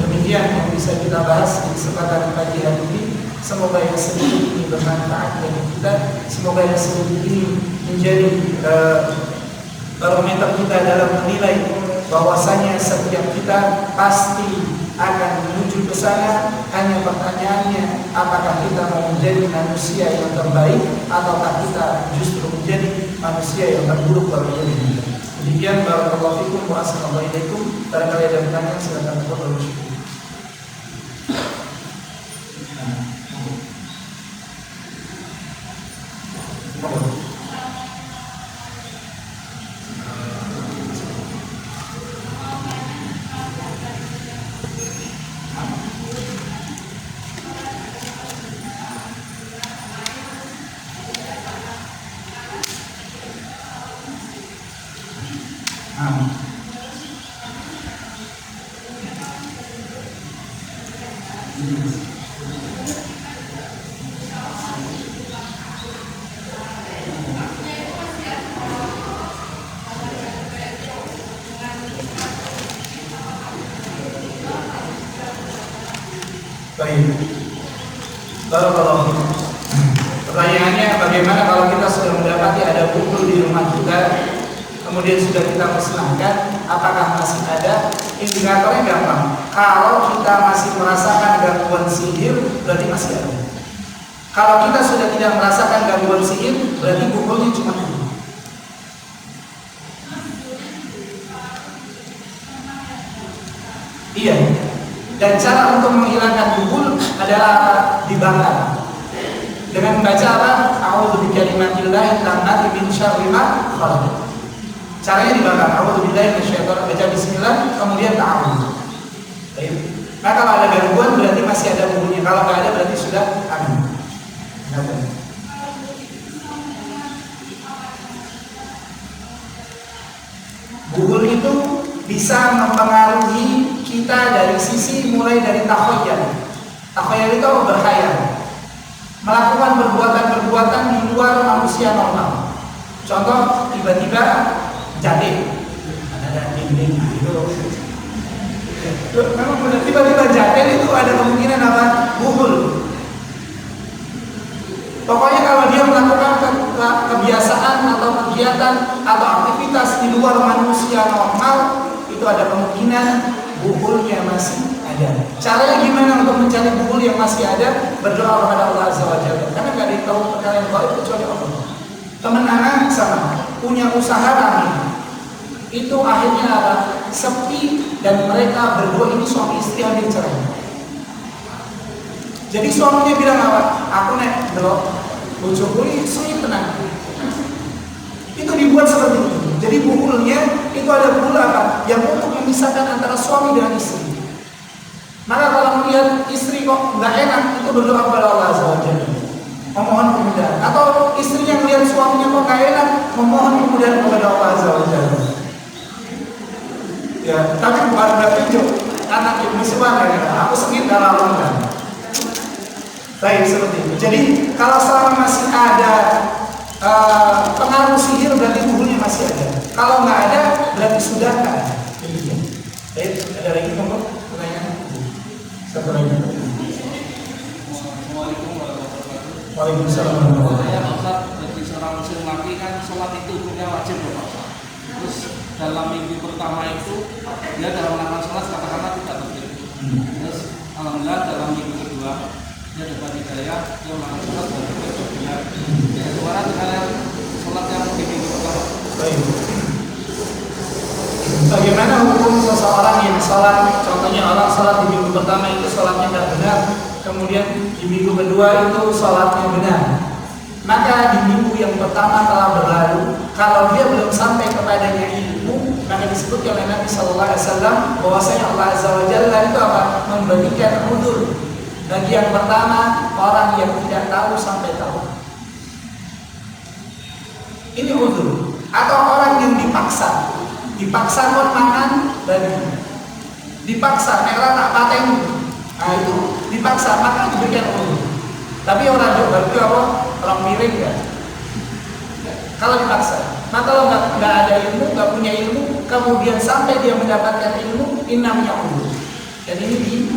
Demikian yang bisa kita bahas di kesempatan pagi hari ini. Semoga yang sedikit ini bermanfaat bagi kita. Semoga yang sedikit ini menjadi barometer kita dalam menilai bahwasanya setiap kita pasti akan menuju ke sana. Hanya pertanyaannya, apakah kita mau menjadi manusia yang terbaik ataukah kita justru menjadi manusia yang terburuk kalau ini. Demikian, barakallahu fikum wa assalamualaikum. Barangkali ada pertanyaan, silakan. Baik. Barakallahu. Pertanyaannya, bagaimana kalau kita sudah mendapati ada buku di rumah kita, kemudian sudah kita musnahkan, apakah masih ada? Indikatornya gampang. Kalau kita masih merasakan gangguan sihir, berarti masih ada. Kalau kita sudah tidak merasakan gangguan sihir, berarti bukunya cuma ini. Iya. Dan cara untuk menghilangkan bubul adalah apa? Dibakar. Dengan membaca apa? A'udzu bikalimatillahi tammati min syarri ma khalaq. Caranya dibakar. A'udzu billahi minasyaitonir rajim. Baca bismillah, kemudian ta'awudz. Baik. Nah, kalau ada gangguan berarti masih ada bubulnya. Kalau nggak ada berarti sudah aman. Bubul itu bisa mempengaruhi kita dari sisi mulai dari takhoyal. Takhoyal itu berkhayal, melakukan perbuatan-perbuatan di luar manusia normal. Contoh, tiba-tiba jatuh, ada dinding itu. Memang benar, tiba-tiba jatuh itu ada kemungkinan apa? Bubul. Pokoknya kalau dia melakukan kebiasaan atau kegiatan atau aktivitas di luar manusia normal, itu ada kemungkinan bubulnya masih ada. Caranya gimana untuk mencari bubul yang masih ada? Berdoa kepada Allah Azza wa Jalla. Karena nggak ditahu perkara yang gaib kecuali Allah. Teman anak sama punya usaha ramen, itu akhirnya apa? Sepi, dan mereka berdua ini suami istri ambil cerai. Jadi suaminya bilang apa? Aku nek delok bojoku iki suwi tenang. Itu dibuat seperti itu. Jadi bubulnya itu ada bubul apa? Yang untuk memisahkan antara suami dan istri. Maka kalau melihat istri kok nggak enak, itu berdoa kepada Allah Azza wa Jalla, memohon kemudahan. Atau istrinya melihat suaminya kok nggak enak, memohon kemudahan kepada Allah Azza wa Jalla. Ya, tapi bukan berarti anak ibu sebenarnya aku sengit dalam Allah. Baik, seperti itu. Jadi kalau selama masih ada pengaruh sihir, berarti bubulnya masih ada. Kalau nggak ada, berarti sudah nggak ada. Demikian. Baik, ada lagi monggo pertanyaan? Satu lagi. Assalamualaikum warahmatullahi wabarakatuh. Waalaikumsalam warahmatullahi Saya wabarakatuh. Ustaz, bagi seorang muslim laki kan sholat itu hukumnya wajib ya Pak. Terus dalam minggu pertama itu dia dalam melakukan sholat katakanlah tidak tertib. Terus alhamdulillah dalam minggu kedua dia dapat hidayah, dia melakukan sholat dan berikutnya. Bagaimana dengan sholat yang di minggu pertama? Baik. Bagaimana hukum seseorang yang sholat? Contohnya orang sholat di minggu pertama itu sholatnya tidak benar, kemudian di minggu kedua itu sholatnya benar. Maka di minggu yang pertama telah berlalu, kalau dia belum sampai kepadanya ilmu, maka disebutkan oleh Nabi Sallallahu Alaihi Wasallam bahwasanya Allah Azza wa Jalla itu apa? Memberikan udzur. Bagi yang pertama, orang yang tidak tahu sampai tahu. Ini udzur. Atau orang yang dipaksa kon makan bagi, dipaksa merah tak paten, nah itu dipaksa, maka diberikan udzur. Tapi orang berarti apa? Orang miring ya. Kalau dipaksa, maka kalau nggak ada ilmu, nggak punya ilmu, kemudian sampai dia mendapatkan ilmu, ini namanya udzur. Dan ini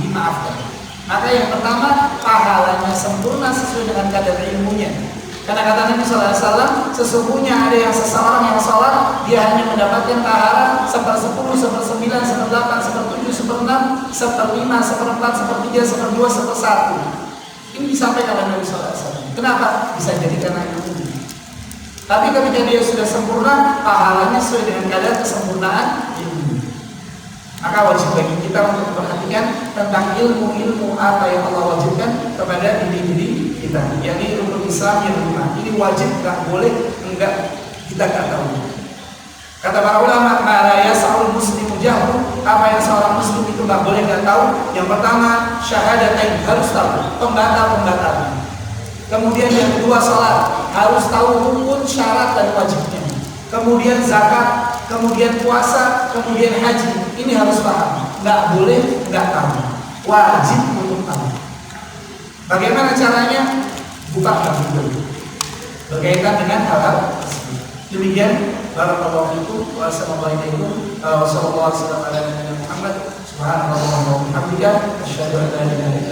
dimaafkan. Maka yang pertama, pahalanya sempurna sesuai dengan kadar ilmunya. Karena kata Nabi Sallallahu Alaihi Wasallam, sesungguhnya ada yang seseorang yang sholat, dia hanya mendapatkan pahala 1/10, 1/9, 1/8, 1/7, 1/6, 1/5, 1/4, 1/3, 1/2, 1/1. Ini disampaikan oleh Nabi Sallallahu Alaihi Wasallam. Kenapa? Bisa jadi karena ilmu. Tapi ketika dia sudah sempurna, pahalanya sesuai dengan kadar kesempurnaan ilmu. Maka wajib bagi kita untuk memperhatikan tentang ilmu-ilmu apa yang Allah wajibkan kepada diri kita. Yakni rukun Islam yang 5. Ini wajib, nggak boleh, enggak, kita nggak tahu. Kata para ulama, ma'ala yas'ul muslimu jahru, apa yang seorang muslim itu nggak boleh nggak tahu. Yang pertama, syahadatain, harus tahu pembatal. Kemudian yang kedua, salat, harus tahu rukun, syarat dan wajibnya. Kemudian zakat, kemudian puasa, kemudian haji, ini harus paham. Nggak boleh nggak tahu. wajib untuk tahu. Bagaimana caranya? Buka Google berkaitan dengan hal-hal tersebut. Demikian, barakallahu fikum wa sallallahu alaihi wa sallam ala nabiyyina Muhammad subhanallahi wa bihamdihi asyhadu an la ilaha illa